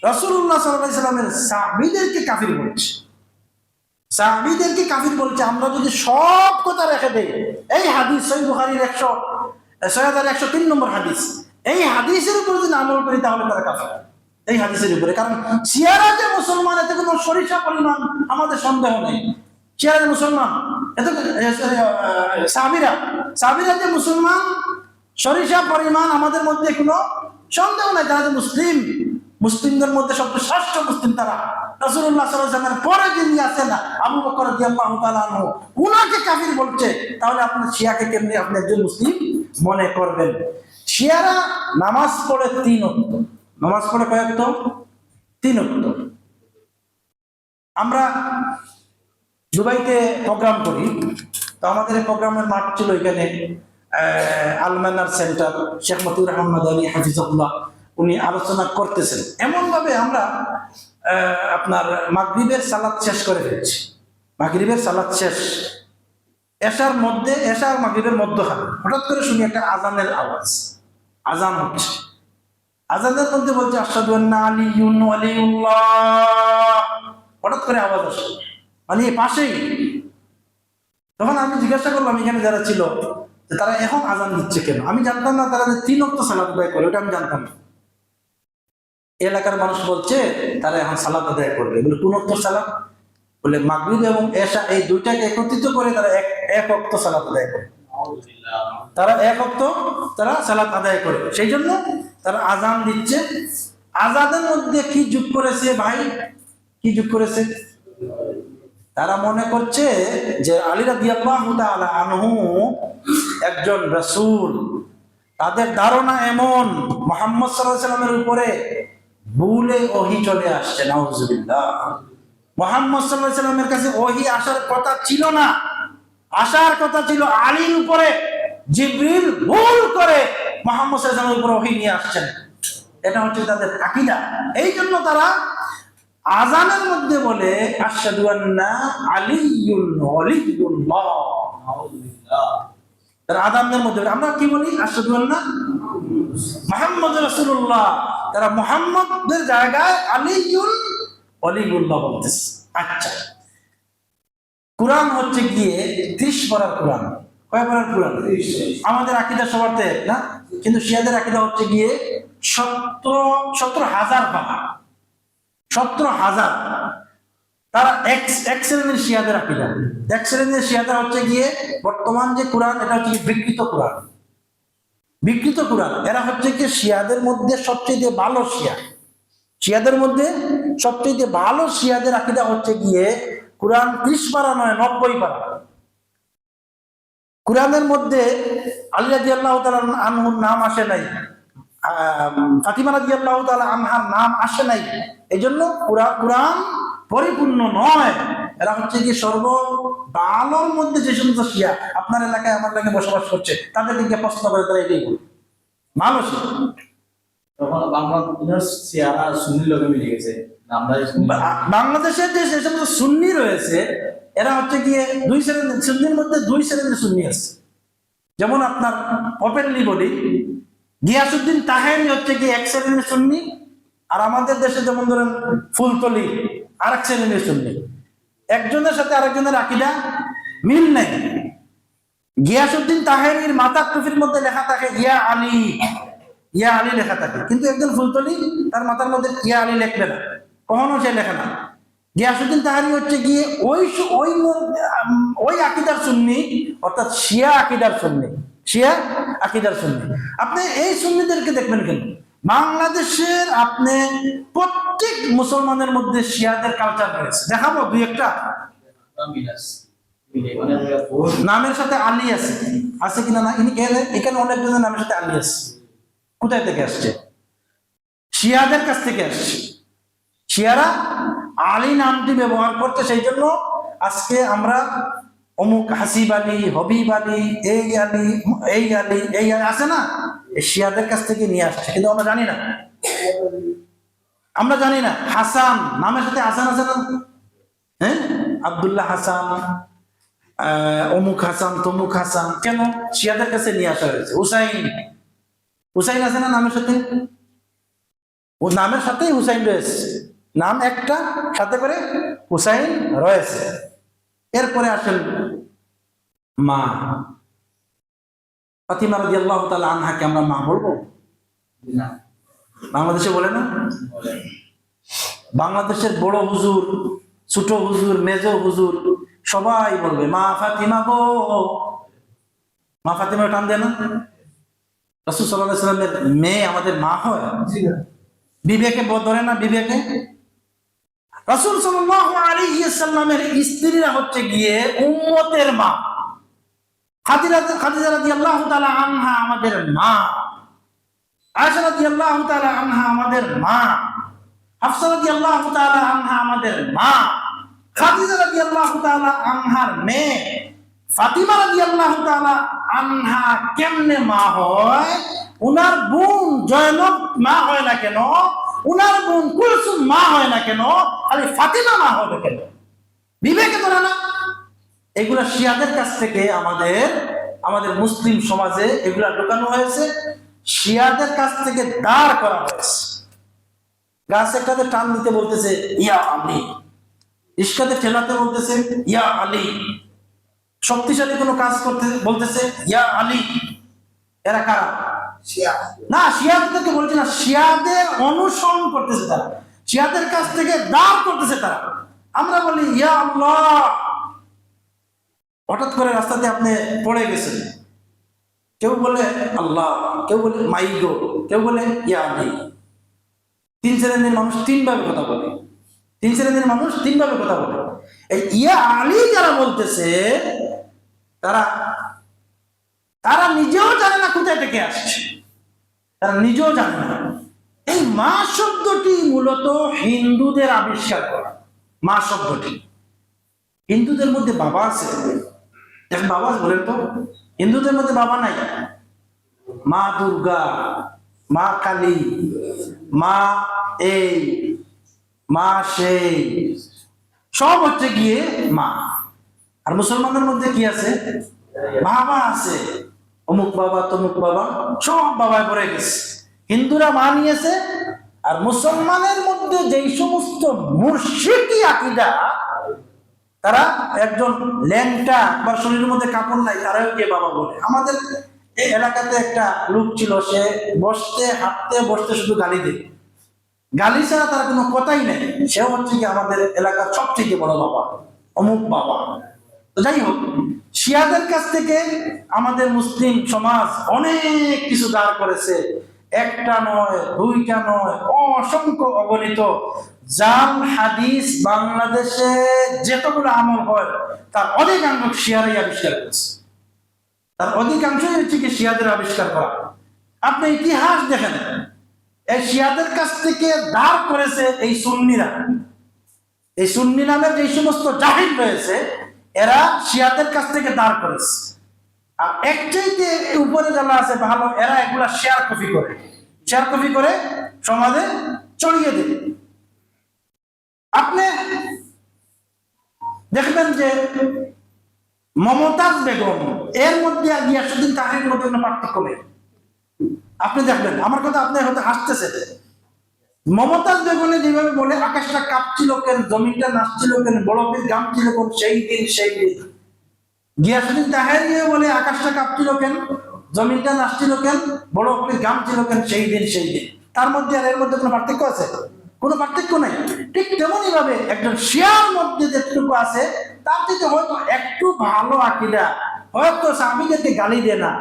রাসূলুল্লাহ সাল্লাল্লাহু আলাইহি ওয়াসাল্লামের সাহাবীদেরকে কাফির বলছে, সাহাবীদেরকে কাফির বলছে। আমরা যদি সব কথা রেখে দেই, এই হাদিস সহিহ বুখারীর 6103 নম্বর হাদিস, এই হাদিসের উপর যদি আমল করি তাহলে তারা কাফির, এই হাদিসের উপরে। কারণ শিয়ারা যে মুসলমান এতে কোনো সরিষা পরিমাণ আমাদের সন্দেহ নেই। শিয়ারা যে মুসলমান, এতে সাহাবীরা যে মুসলমান সরিষা পরিমাণ আমাদের মধ্যে কোনো সন্দেহ নাই। তারা যে মুসলিম, মুসলিমদের মধ্যে সবচেয়ে শ্রেষ্ঠ মুসলিম তারা। রাসূলুল্লাহ সাল্লাল্লাহু আলাইহি ওয়াসাল্লামের পরে যিনি আছেন না আবু বকর রাদিয়াল্লাহু তাআলা আনহু, উনাকে কাফির বলছে, তাহলে আপনি শিয়াকে কেমনে আপনি একজন মুসলিম মনে করবেন? শিয়ারা নামাজ পড়ে 3 ওয়াক্ত, নামাজ পড়ে কয় ওয়াক্ত? 3 ওয়াক্ত। আমরা দুবাইতে প্রোগ্রাম করি, তো আমাদের এই প্রোগ্রামের মাঠ ছিল এখানে আল-মানার সেন্টার, শেখ মতিউর রহমান মাদানী হাফিজাহুল্লাহ, উনি আলোচনা করতেছেন। এমন ভাবে আমরা আপনার মাগরিবের সালাত শেষ করে ফেলেছি। মাগরিবের সালাত শেষ, এশার মাগরিবের মধ্যখানে হঠাৎ করে শুনি একটা আজানের আওয়াজ, আজান হচ্ছে। আজানের মধ্যে বলছে আশহাদু আন্না আলিয়্যুন ওয়ালিউল্লাহ, হঠাৎ করে আওয়াজ আসে, মানে পাশেই। তখন আমি জিজ্ঞাসা করলাম এখানে যারা ছিল যে তারা এখন আজান দিচ্ছে কেন। আমি জানতাম না তারা যে 3 ওয়াক্ত সালাত আদায় করে, ওটা আমি জানতাম না। এলাকার মানুষ বলছে তারা এখন সালাত আদায় করবে। এগুলো কোন ওয়াক্ত সালাত? বলে মাগরিব এবং এশা এই দুইটাকে একত্রিত করে তারা এক ওয়াক্ত সালাত আদায় করে। তারা এক ওয়াক্ত তারা সালাত আদায় করে, সেই জন্য তারা আজান দিচ্ছে। আজানের মধ্যে কি যোগ করেছে ভাই? কি যোগ করেছে? তারা মনে করছে যে আলী রাদিয়াল্লাহু তাআলা আনহু একজন রাসূল। তাদের ধারণা এমন, মুহাম্মদ সাল্লাল্লাহু আলাইহি ওয়াসাল্লামের উপরে ভুলে ওহী চলে আসছে, নাউযুবিল্লাহ। মুহাম্মদ সাল্লাল্লাহু আলাইহি ওয়াসাল্লামের কাছে ওহী আসার কথা ছিল না, আসার কথা ছিল আলীর উপরে। জিবরিল ভুল করে মুহাম্মদ সাল্লাল্লাহু আলাইহি ওয়াসাল্লামের উপরে ওহী নিয়ে আসছেন, এটা হচ্ছে তাদের আকীদা। এই জন্য তারা আজানের মধ্যে বলে আশহাদু আন্না আলিয়্যুন ওয়ালিয়্যুল্লাহ, নাউযুবিল্লাহ। তারা আজানের মধ্যে, আমরা কি বলি? আশহাদু আন্না মুহাম্মাদুর রাসূলুল্লাহ। তারা মুহাম্মদের জায়গায় আলিয়্যুন ওয়ালিয়্যুল্লাহ বলতেছে। আচ্ছা, কোরআন হচ্ছে গিয়ে 30 পারার কোরআন। কয় পারার কোরআন? আমাদের আকীদা সবার তো এক না, কিন্তু শিয়াদের আকীদা হচ্ছে গিয়ে 17,000 পারা, 17,000। তারা এক শ্রেণীর শিয়াদের আকীদা। এক শ্রেণীর শিয়াদের হচ্ছে গিয়ে বর্তমান যে কোরআন, এটা হচ্ছে বিকৃত কোরআন, বিকৃত কোরআন। এরা হচ্ছে গিয়ে শিয়াদের মধ্যে সবচেয়ে ভালো শিয়া, শিয়াদের মধ্যে সবচেয়ে ভালো শিয়াদের আকীদা হচ্ছে গিয়ে কোরআন 30 পারা নয়, 90 পারা। কোরআনের মধ্যে আলী রাদিয়াল্লাহু তাআলা আনহুর নাম আসে নাই, ফাতিমা রাদিয়াল্লাহু তাআলা আনহার নাম আসে নাই। এই জন্য কোরআন পরিপূর্ণ নয়। এরা হচ্ছে কি সর্ব ভালোর মধ্যে যে সমস্ত শিয়া আপনার এলাকায় আমার এলাকায় বসবাস করছে, তাদেরকে গিয়ে প্রশ্ন করে তারা এটাই বলে ভালো শিয়া। বাংলাদেশের যে সমস্ত সুন্নি রয়েছে, এরা হচ্ছে গিয়ে 2 শ্রেণীর সুন্নির মধ্যে 2 শ্রেণীর সুন্নি আছে। যেমন আপনার ওপেনলি বলি, গিয়াসউদ্দিন তাহেরি হচ্ছে গিয়ে 1 শ্রেণীর সুন্নি, আর আমাদের দেশে যেমন ধরেন ফুলতলি আরেক শ্রেণীর সুন্নি। একজনের সাথে আরেকজনের আকীদা মিল নাই। গিয়াসউদ্দিন তাহেরির মাথার টুপির মধ্যে লেখা থাকে ইয়া আলী, ইয়া আলী লেখা থাকে, কিন্তু একজন ফুলতলি তার মাথার মধ্যে ইয়া আলী লিখবে না, কখনো সে লেখে না। গিয়াসউদ্দিন তাহেরি হচ্ছে গিয়ে ওই আকীদার সুন্নি, অর্থাৎ শিয়া আকীদার সুন্নি, শিয়া আকীদার সুন্নি। আপনি এই সুন্নিদেরকে দেখবেন কেন? বাংলাদেশের আপনি প্রত্যেক মুসলমানের মধ্যে শিয়াদের কালচার রয়েছে। দেখাবো 2-1টা। নামের সাথে আলী আছে কিনা না? এখানে অনেকজনের নামের সাথে আলী আছে। কোথায় থেকে আসছে? শিয়াদের কাছ থেকে আসছে। শিয়ারা আলী নামটি ব্যবহার করতে, সেই জন্য আজকে আমরা অমুক হাসিব আলী, হবিব আলী, এই আলী, এই আলী, এই আলী আছে না, এই শিয়াদের কাছ থেকে নিয়ে আসছে, কিন্তু আমরা জানি না। আমরা জানি না। হাসান নামের সাথে হাসান আছে না? হ্যাঁ, আব্দুল্লাহ হাসান, অমুক হাসান তমুক হাসান, কেন শিয়াদের কাছে নিয়ে আসা হয়েছে? হুসাইন, হুসাইন আছে না নামের সাথে? ও নামের সাথেই হুসাইন রয়েছে, নাম একটা, সাথে করে হুসাইন রয়েছে। এরপরে আসেন মা ফাতিমা রাদিয়াল্লাহু তাআলা আনহাকে আমরা মা বলবো? বাংলাদেশে বলে না? বাংলাদেশের বড় হুজুর, ছোট হুজুর, মেজ হুজুর সবাই বলবে মা ফাতিমা গো। মা ফাতিমা টান দেয় না? রাসূল সাল্লাল্লাহু আলাইহি ওয়াসাল্লামের মেয়ে আমাদের মা হয়? বিবেকে ধরে না? বিবেকে রাসূল সাল্লাল্লাহু আলাইহি ওয়াসাল্লামের স্ত্রীরা হচ্ছে গিয়ে উম্মতের মা। খাদিজা রাদিয়াল্লাহু তাআলা আনহা আমাদের মা, আয়েশা রাদিয়াল্লাহু তাআলা আনহা আমাদের মা, হাফসা রাদিয়াল্লাহু তাআলা আনহা আমাদের মা, খাদিজা রাদিয়াল্লাহু তাআলা আনহার মেয়ে ফাতিমা রাদিয়াল্লাহু তাআলা আনহা কেমনে মা হয়? উনার বোন জয়নব মা হয় না কেন? উনার বোন কুলসুম মা হয় না কেন? খালি ফাতিমা মা হবে কেন? বিবেকে ধরে না? এগুলা শিয়াদের কাছ থেকে আমাদের মুসলিম সমাজে এগুলা ঢোকানো হয়েছে, শিয়াদের কাছ থেকে দাঁড় করা হয়েছে। গাছ একটাতে টান দিতে বলতেছে ইয়া আলী, ইস্কাতে ঠেলাতে বলতেছে ইয়া আলী, শক্তিশালী কোনো কাজ করতে বলতেছে ইয়া আলী। এরা কারা? শিয়া না, শিয়াদেরকে বলছে না, শিয়াদের অনুসরণ করতেছে তারা, শিয়াদের কাছ থেকে দাঁড় করতেছে তারা। আমরা বলি ইয়া আল্লাহ, হঠাৎ করে রাস্তাতে আপনি পড়ে গেছেন, কেউ বলে আল্লাহ, কেউ বলে মাইগো, কেউ বলে ইয়া আলী। তিন শ্রেণীর মানুষ তিন ভাবে কথা বলে, তিন শ্রেণীর মানুষ তিন ভাবে কথা বলে। এই ইয়া আলী যারা বলতেছে তারা তারা নিজেও জানে না কোথায় থেকে আসছে, তারা নিজেও জানে না। এই মা শব্দটি মূলত হিন্দুদের আবিষ্কার করা। মা শব্দটি হিন্দুদের মধ্যে বাবা আছে, দেখেন বাবা বলেন তো, হিন্দুদের মধ্যে বাবা নাই। মা দুর্গা, মা কালী, মা এই, মা সেই, সব হচ্ছে গিয়ে মা। আর মুসলমানদের মধ্যে কি আছে? বাবা আছে, অমুক বাবা তমুক বাবা, সব বাবায় পড়ে গেছে। হিন্দুরা মা নিয়েছে, আর মুসলমানের মধ্যে যেই সমস্ত মুরশিদি আকীদা, তারা একজন ল্যাংটা বা শরীরের মধ্যে কাপড় নাই তারাও কে বাবা বলে। আমাদের এই এলাকাতে একটা লোক ছিল, সে বসতে হাঁটতে বসতে শুধু গালি দেয়, গালি ছাড়া তার কোনো কথাই নেই। সে হচ্ছে কি আমাদের এলাকার সব থেকে বড় বাবা, অমুক বাবা। তো যাই হোক, শিয়াদের কাছ থেকে আমাদের মুসলিম সমাজ অনেক কিছু দাঁড় করেছে, একটা নয়, দুইটা নয়, অসংখ্য অগণিত জাল হাদিস। বাংলাদেশে যেতগুলো আমল হয় তার অধিকাংশ শিয়ারাই আবিষ্কার করেছে, তার অধিকাংশই হচ্ছে কি শিয়াদের আবিষ্কার করা। আপনি ইতিহাস দেখেন, এই শিয়াদের কাছ থেকে দাঁড় করেছে এই সুন্নিরা। এই সুন্নি নামের যে সমস্ত জাহিল রয়েছে, এরা শিয়াদের কাছ থেকে দাঁড় করেছে। আর এক চাইতে উপরে যারা আছে ভালো, এরা এগুলা শেয়ার কপি করে, শেয়ার কপি করে সমাজে ছড়িয়ে দেয়। আপনি দেখবেন যে মমতাজ বেগম এর মধ্যে আর গিয়াসউদ্দিন তাহিরের মধ্যে কোনো পার্থক্য নেই। আপনি দেখবেন, আমার কথা আপনি হয়তো হাসতেছে, মমতাজ বেগম যেভাবে বলে আকাশটা কাঁপছিল কেন, জমিনটা নাচছিল কেন, বরফের গাম ছিল কোন সেই দিন সেই দিন, গিয়াসউদ্দিন তাহির বলে আকাশটা কাঁপছিল কেন, জমিনটা নাচছিল কেন, বরফের গাম ছিল কেন সেই দিন সেই দিন। তার মধ্যে আর এর মধ্যে কোনো পার্থক্য আছে? কোনো পার্থক্য নাই। ঠিক তেমনই ভাবে একজন শিয়ার মধ্যে যেটুকু আছে তার থেকে হয়তো একটু ভালো আকীদা, হয়তো সাহাবীদেরকে গালি দেয় না,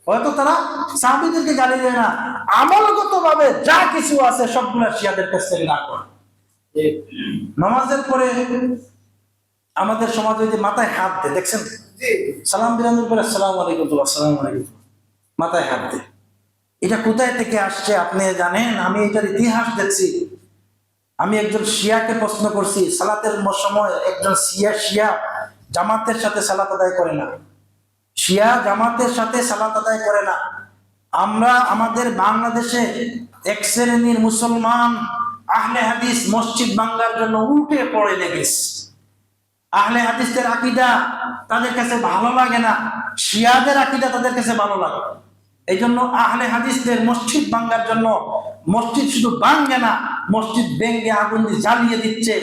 হয়তো তারা সাহাবীদেরকে গালি দেয় না, আমলগত ভাবে যা কিছু আছে সবগুলা শিয়াদের কাছ থেকে না করে। নামাজের পরে আমাদের সমাজে যে মাথায় হাত দেয়, দেখছেন? সালাম বিরানোর পরে আসসালামু আলাইকুম, আসসালামু আলাইকুম, মাথায় হাত দেয়। এটা কোথায় থেকে আসছে আপনি জানেন? আমি এটার ইতিহাস দেখছি। আমি একজন শিয়াকে প্রশ্ন করছি, সালাতের সময় একজন শিয়া জামাতের সাথে সালাত আদায় করে না, শিয়া জামাতের সাথে সালাত আদায় করে না। আমরা আমাদের বাংলাদেশে এক শ্রেণীর মুসলমান আহলে হাদিস মসজিদ ভাঙার জন্য উঠে পড়ে লেগেছে। আহলে হাদিসদের আকীদা তাদের কাছে ভালো লাগে না, শিয়াদের আকীদা তাদের কাছে ভালো লাগে। এই জন্য আহলে হাদিসদের মসজিদ ভাঙার জন্য, মসজিদ শুধু ভাঙে না, মসজিদ ভেঙে আগুন দিয়ে জ্বালিয়ে দিচ্ছে।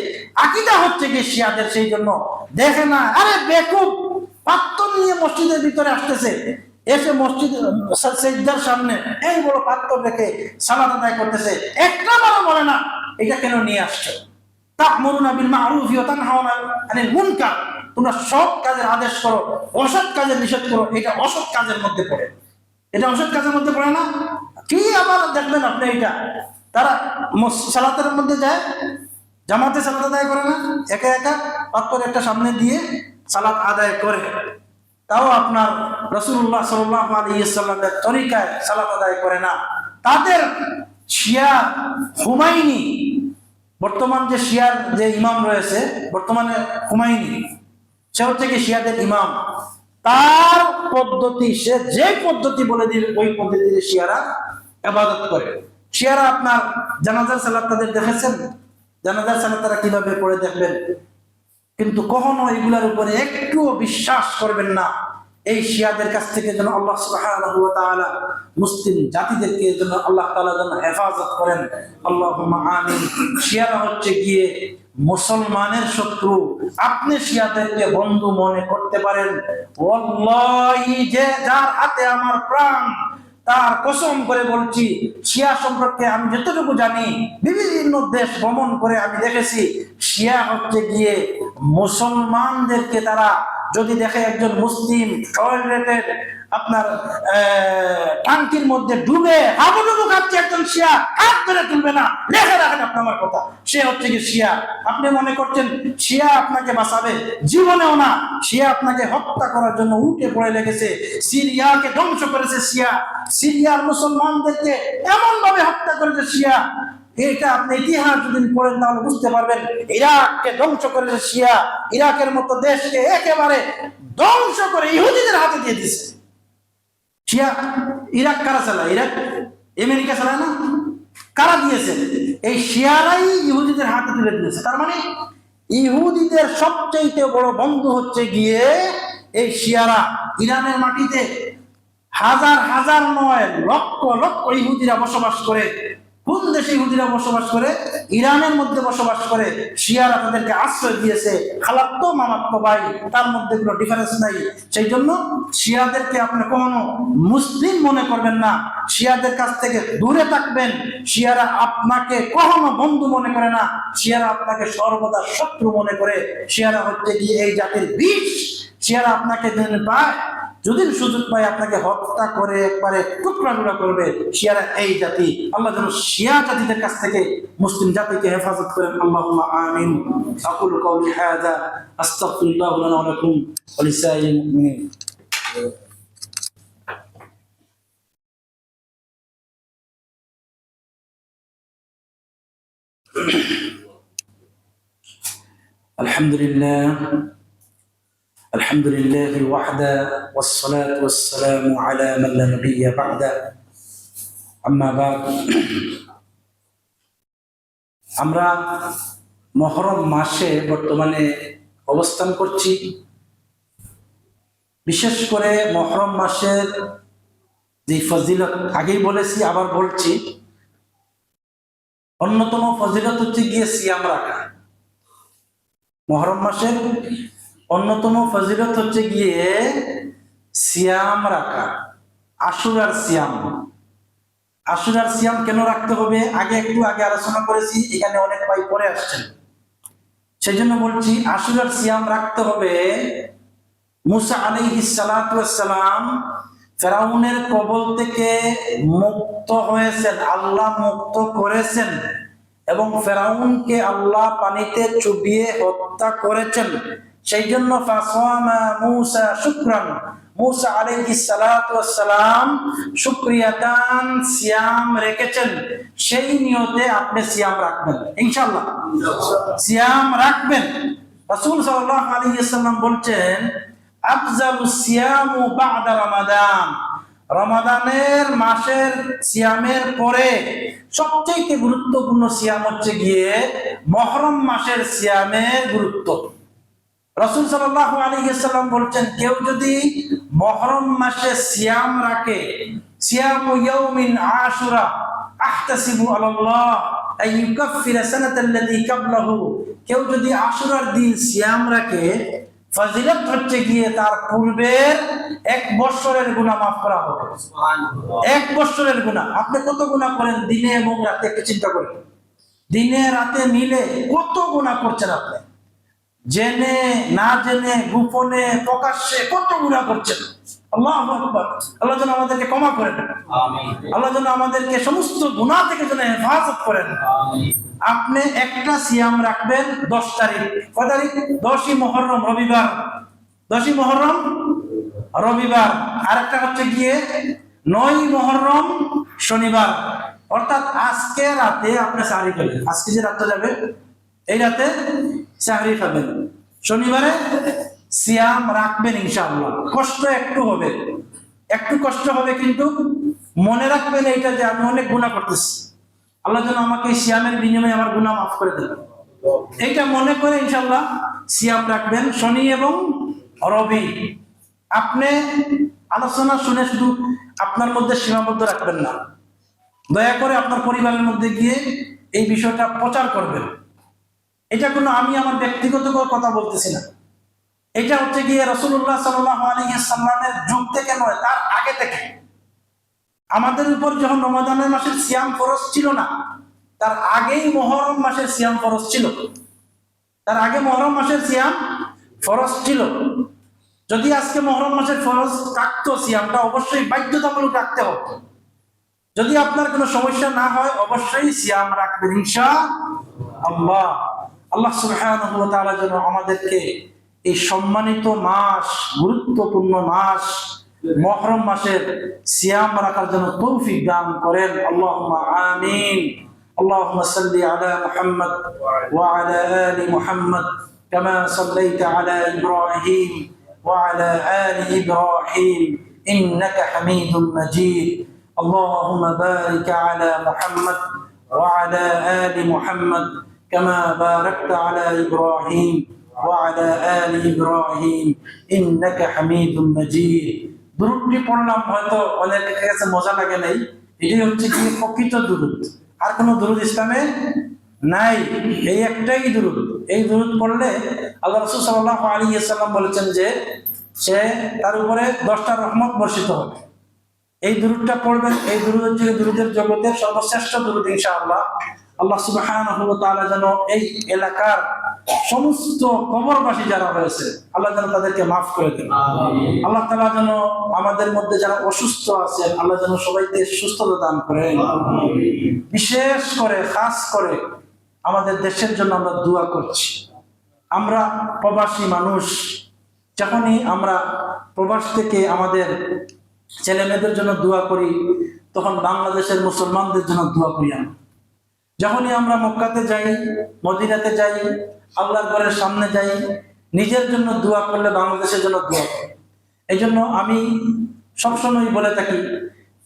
আকীদা হচ্ছে কি শিয়াদের, সেই জন্য দেখে না, আরে বেকুব পাত্তর নিয়ে মসজিদের ভিতরে আসতেছে, এসে মসজিদ সিজদার সামনে এই বড় পাত্তর রেখে সালাত আদায় করতেছে, একটা বারও বলে না এটা কেন নিয়ে আসছো। তা'মুরুনা বিল মা'রুফি ওয়া তানহাউনা আনিল মুনকার, তোমরা সৎ কাজের আদেশ করো, অসৎ কাজের নিষেধ করো। এটা অসৎ কাজের মধ্যে পড়ে, এটা অসৎ কাজের মধ্যে পড়ে না। কি আবার দেখবেন আপনি, এটা তারা সালাতের মধ্যে যায়, জামাতে সালাত আদায় করে না, একা একা পাত্তর একটা সামনে দিয়ে সালাত আদায় করে। তাও আপনার রাসূলুল্লাহ সাল্লাল্লাহু আলাইহি ওয়াসাল্লামের তরিকায় সালাত আদায় করে না। তাদের শিয়া হুমাইনি, বর্তমান যে শিয়ার যে ইমাম রয়েছে বর্তমানে হুমাইনি, সে হচ্ছে কি শিয়াদের ইমাম। তার পদ্ধতি, সে যে পদ্ধতি বলে দিবে ওই পদ্ধতিতে শিয়ারা ইবাদত করে। শিয়ারা আপনার জানাজার সালাত তাদের দেখেছেন, জানাজার সালাত তারা কিভাবে পড়ে দেখবেন, কিন্তু কখনো এগুলার উপরে একটুও বিশ্বাস করবেন না। এই শিয়াদের কাছ থেকে যেন আল্লাহ সুবহানাহু ওয়া তাআলা মুসলিম জাতিদেরকে যেন আল্লাহ তাআলা যেন হেফাজত করেন, আল্লাহুম্মা আমিন। শিয়ারা হচ্ছে গিয়ে মুসলমানের শত্রু। আপনি শিয়াদেরকে বন্ধু মনে করতে পারেন, ওয়াল্লাহি যে যার হাতে আমার প্রাণ, তার কসম করে বলছি, শিয়া সম্পর্কে আমি যতটুকু জানি, বিভিন্ন দেশ ভ্রমণ করে আমি দেখেছি, শিয়া হচ্ছে গিয়ে মুসলমানদেরকে তারা যদি দেখে একজন মুসলিম টয়লেটের আপনার টাঙ্কির মধ্যে ডুবে হাবুডুবু খাচ্ছে একজন শিয়া, হাত ধরে তুলবে না, লেখে রাখেন আপনি আমার কথা, সে হচ্ছে কি শিয়া। আপনি মনে করছেন শিয়া আপনাকে বাঁচাবে? জীবনেও না। শিয়া আপনাকে হত্যা করার জন্য উঠে পড়ে লেগেছে। সিরিয়াকে ধ্বংস করেছে শিয়া, সিরিয়ার মুসলমানদেরকে এমন ভাবে হত্যা করেছে শিয়া, এটা আপনি ইতিহাস যদি পড়েন তাহলে বুঝতে পারবেন। ইরাককে ধ্বংস করেছে শিয়া, ইরাকের মতো দেশকে একেবারে ধ্বংস করে ইহুদিদের হাতে দিয়ে দিয়েছে শিয়া। ইরাক কারা চালায়? ইরাক আমেরিকা চালায় না? কারা দিয়েছে? এই শিয়ারাই ইহুদিদের হাতে তুলে দিয়েছে। তার মানে ইহুদিদের সবচেয়ে বড় বন্ধু হচ্ছে গিয়ে এই শিয়ারা। ইরানের মাটিতে হাজার হাজার নয় লক্ষ লক্ষ ইহুদিরা বসবাস করে। কোন দেশে ইহুদিরা বসবাস করে? ইরানের মধ্যে বসবাস করে। শিয়ারা তাদেরকে আশ্রয় দিয়েছে, খালাতো মামাতো ভাই, তার মধ্যে কোনো ডিফারেন্স নাই। সেই জন্য শিয়াদেরকে আপনি কখনো মুসলিম মনে করবেন না, শিয়াদের কাছ থেকে দূরে থাকবেন। শিয়ারা আপনাকে কখনো বন্ধু মনে করে না, শিয়ারা আপনাকে সর্বদা শত্রু মনে করে। শিয়ারা হচ্ছে কি এই জাতির বিষ। শিয়ারা আপনাকে পায়, যদি সুযোগ পায় আপনাকে হত্যা করে একবারে টুকরা টুকরা করবে। শিয়ারা এই জাতি। আল্লাহ যেন শিয়া জাতিদের কাছ থেকে মুসলিম জাতিকে হেফাজত করেন। আল্লাহুম্মা আমিন। আকুলু কাওলি হাযা আস্তাগফিরুল্লাহ লানা ওয়া লাকুম ওয়া লিসাইরিল মুমিনিন। আলহামদুলিল্লাহ الحمد لله وحده والصلاة والسلام على من لا نبي بعده أما بعد আমরা মুহররম মাসে বর্তমানে অবস্থান করছি। বিশেষ করে মুহররম মাসের যে ফজিলত আগেই বলেছি, আবার বলছি, অন্যতম ফজিলত হচ্ছে গিয়ে সিয়াম রাখা। মুহররম মাসের অন্যতম ফজিলত হচ্ছে গিয়ে সিয়াম রাখা। আশুরার সিয়াম। আশুরার সিয়াম কেন রাখতে হবে একটু আগে আলোচনা করেছি, এখানে অনেক ভাই পরে আসছেন, সেই জন্য বলছি আশুরার সিয়াম রাখতে হবে। মুসা আলাইহিস সালাতু ওয়াস সালাম ফেরাউনের কবল থেকে মুক্ত হয়েছেন, আল্লাহ মুক্ত করেছেন, এবং ফেরাউনকে আল্লাহ পানিতে চুবিয়ে হত্যা করেছেন। সেই জন্য ফাসামা মুসা শুকরান, মুসা আলাইহিস সালাতু ওয়াস সালাম শুকরিয়াতান সিয়াম রেখেছেন। সেই নিয়তে আপনি সিয়াম রাখবেন ইনশাআল্লাহ। সিয়াম রাখবেন। রাসূল সাল্লাল্লাহু আলাইহি ওয়াসাল্লাম বলছেন, আফজালুস সিয়ামু বা'দা রমাদান, রমাদানের মাসের সিয়ামের পরে সবচেয়ে গুরুত্বপূর্ণ সিয়াম হচ্ছে গিয়ে মুহররম মাসের সিয়ামের গুরুত্ব। রাসূল সাল্লাল্লাহু আলাইহি ওয়াসাল্লাম বলছেন, কেউ যদি মুহররম মাসে সিয়াম রাখে, সিয়ামু ইয়াউমিন আশুরা আহতাসিবু আলাল্লাহ আন ইউকাফিরা সানাতাল্লাতী ক্বাবলাহু, কেউ যদি আশুরার দিন সিয়াম রাখে, ফজিলত হচ্ছে গিয়ে তার পূর্বের 1 বছরের গুনাহ মাফ করা হবে। সুবহানাল্লাহ, 1 বছরের গুনাহ। আপনি কত গুনাহ করেন দিনে এবং রাতে, একটু চিন্তা করেন। দিনে রাতে মিলে কত গুনাহ করছেন আপনি, জেনে না জেনে, গোপনে প্রকাশ্যে কত গুনাহ করছেন। আল্লাহু আকবার। আল্লাহ যেন আমাদেরকে ক্ষমা করেন, আমিন। আল্লাহ যেন আমাদেরকে সমস্ত গুনাহ থেকে যেন হেফাজত করেন, আমিন। আপনি একটা সিয়াম রাখবেন 10 তারিখ, কত তারিখ? 10ই মুহররম রবিবার, 10ই মুহররম রবিবার। আরেকটা হচ্ছে গিয়ে 9ই মুহররম শনিবার। অর্থাৎ আজকে রাতে আপনি সাহরি খাবেন, আজকে যে রাতটা যাবে এই রাতে সাহরি খাবেন, শনিবারে সিয়াম রাখবেন ইনশাআল্লাহ। কষ্ট একটু হবে, একটু কষ্ট হবে, কিন্তু মনে রাখবেন এইটা যে আমি অনেক গুনাহ করতেছি, আল্লাহ যেন আমাকে এই সিয়ামের বিনিময়ে আমার গুনাহ মাফ করে দেন, এইটা মনে করে ইনশাআল্লাহ সিয়াম রাখবেন শনি এবং রবি। আপনি আলোচনা শুনে শুধু আপনার মধ্যে সীমাবদ্ধ রাখবেন না, দয়া করে আপনার পরিবারের মধ্যে গিয়ে এই বিষয়টা প্রচার করবেন। এটা কোনো আমি আমার ব্যক্তিগত কথা বলতেছি না, এটা হচ্ছে গিয়ে রাসূলুল্লাহ সাল্লাল্লাহু আলাইহি ওয়াসাল্লামের যুগ থেকে নয়, তার আগে থেকে। আমাদের উপর যখন রমাদানের মাসের সিয়াম ফরজ ছিল না, তার আগেই মুহররম মাসের সিয়াম ফরজ ছিল, তার আগে মুহররম মাসের সিয়াম ফরজ ছিল। যদি আজকে মুহররম মাসের ফরজ থাকতো, সিয়ামটা অবশ্যই বাধ্যতামূলক রাখতে হতো। যদি আপনার কোনো সমস্যা না হয়, অবশ্যই সিয়াম রাখবেন ইনশাআল্লাহ। আল্লাহ সুবহানাহু ওয়া তাআলা যেন আমাদেরকে এই সম্মানিত মাস, গুরুত্বপূর্ণ মাস মুহররম মাসের সিয়াম রাখার জন্য তৌফিক দান করেন। আল্লাহুম্মা আমিন। اللهم صل على محمد وعلى آل محمد كما صليت على إبراهيم وعلى آل إبراهيم إنك حميد مجيد. اللهم بارك على محمد وعلى آل محمد كما باركت على إبراهيم وعلى آل إبراهيم إنك حميد مجيد. দুরূদটি পড়লাম, হয়তো অনেকের কাছে মজা লাগে নাই, এটাই হচ্ছে কি প্রকৃত দুরূদ। আর কোনো দুরূদ ইসলামে নাই, এই একটাই দুরূদ। এই দুরূদ পড়লে আল্লাহ রাসূল সাল্লাল্লাহু আলাইহি ওয়াসাল্লাম বলেছেন যে সে তার উপরে 10টা রহমত বর্ষিত হবে। এই দুরূদটা পড়বেন, এই দুরূদ হচ্ছে দুরূদের জগতের সর্বশ্রেষ্ঠ দুরূদ ইনশাআল্লাহ। আল্লাহ সুবহানাহু ওয়া তাআলা যেন এই এলাকার সমস্ত কবরবাসী যারা হয়েছে, আল্লাহ যেন তাদেরকে মাফ করে দেন। আল্লাহ তাআলা যেন আমাদের মধ্যে যারা অসুস্থ আছেন, আল্লাহ যেন সবাইকে সুস্থতা দান করেন। বিশেষ করে, খাস করে আমাদের দেশের জন্য আমরা দোয়া করছি। আমরা প্রবাসী মানুষ, যখনই আমরা প্রবাস থেকে আমাদের ছেলে মেয়েদের জন্য দোয়া করি, তখন বাংলাদেশের মুসলমানদের জন্য দোয়া করি। যখনই আমরা মক্কাতে যাই, মদিনাতে যাই, আল্লাহর ঘরের সামনে যাই, নিজের জন্য দোয়া করলে বাংলাদেশের জন্য দোয়া করি। এই জন্য আমি সবসময় বলে থাকি,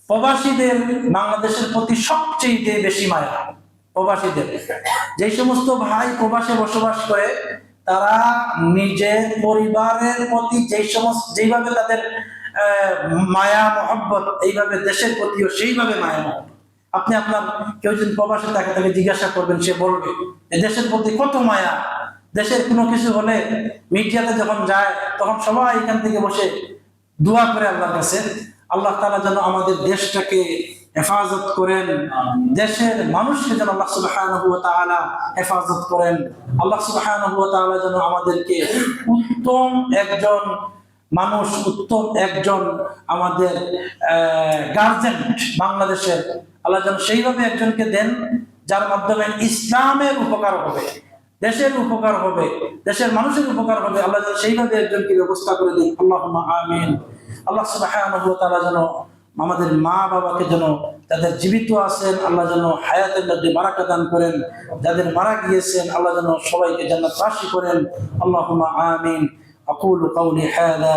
প্রবাসীদের বাংলাদেশের প্রতি সবচেয়ে বেশি মায়া। প্রবাসীদের, যে সমস্ত ভাই প্রবাসে বসবাস করে, তারা নিজের পরিবারের প্রতি যেইভাবে তাদের মায়া মহব্বত, এইভাবে দেশের প্রতিও সেইভাবে মায়া মহব্বত। আপনি আপনার কেউ যদি প্রবাসে থাকে, তাকে জিজ্ঞাসা করবেন, সে বলবে দেশের প্রতি কত মায়া। দেশের কোনো কিছু হলে মিডিয়াতে যখন যায়, তখন সবাই এখান থেকে বসে দোয়া করে আল্লাহর কাছে, আল্লাহ তাআলা যেন আমাদের দেশটাকে হেফাজত করেন, দেশের মানুষকে যেন আল্লাহ সুবহানাহু ওয়া তাআলা হেফাজত করেন। আল্লাহ সুবহানাহু ওয়া তাআলা যেন আমাদেরকে উত্তম একজন মানুষ, উত্তম একজন আমাদের গার্জেন বাংলাদেশের, আল্লাহ যেন সেইভাবে একজনকে দেন যার মাধ্যমে ইসলামের উপকার হবে, দেশের উপকার হবে, দেশের মানুষের উপকার হবে। আল্লাহ যেন সেইভাবে একজনকে ব্যবস্থা করে দিন। আল্লাহুম্মা আমিন। আল্লাহ সুবহানাহু ওয়া তাআলা যেন আমাদের মা বাবাকে যেন, যাদের জীবিত আছেন, আল্লাহ যেন হায়াতের মধ্যে বারাকা দান করেন, যাদের মারা গিয়েছেন, আল্লাহ যেন সবাইকে জান্নাতবাসী করেন। আল্লাহুম্মা আমিন। أقول قولي هذا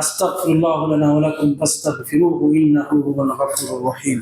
أستغفر الله لنا ولكم فاستغفروه إنه هو الغفور الرحيم.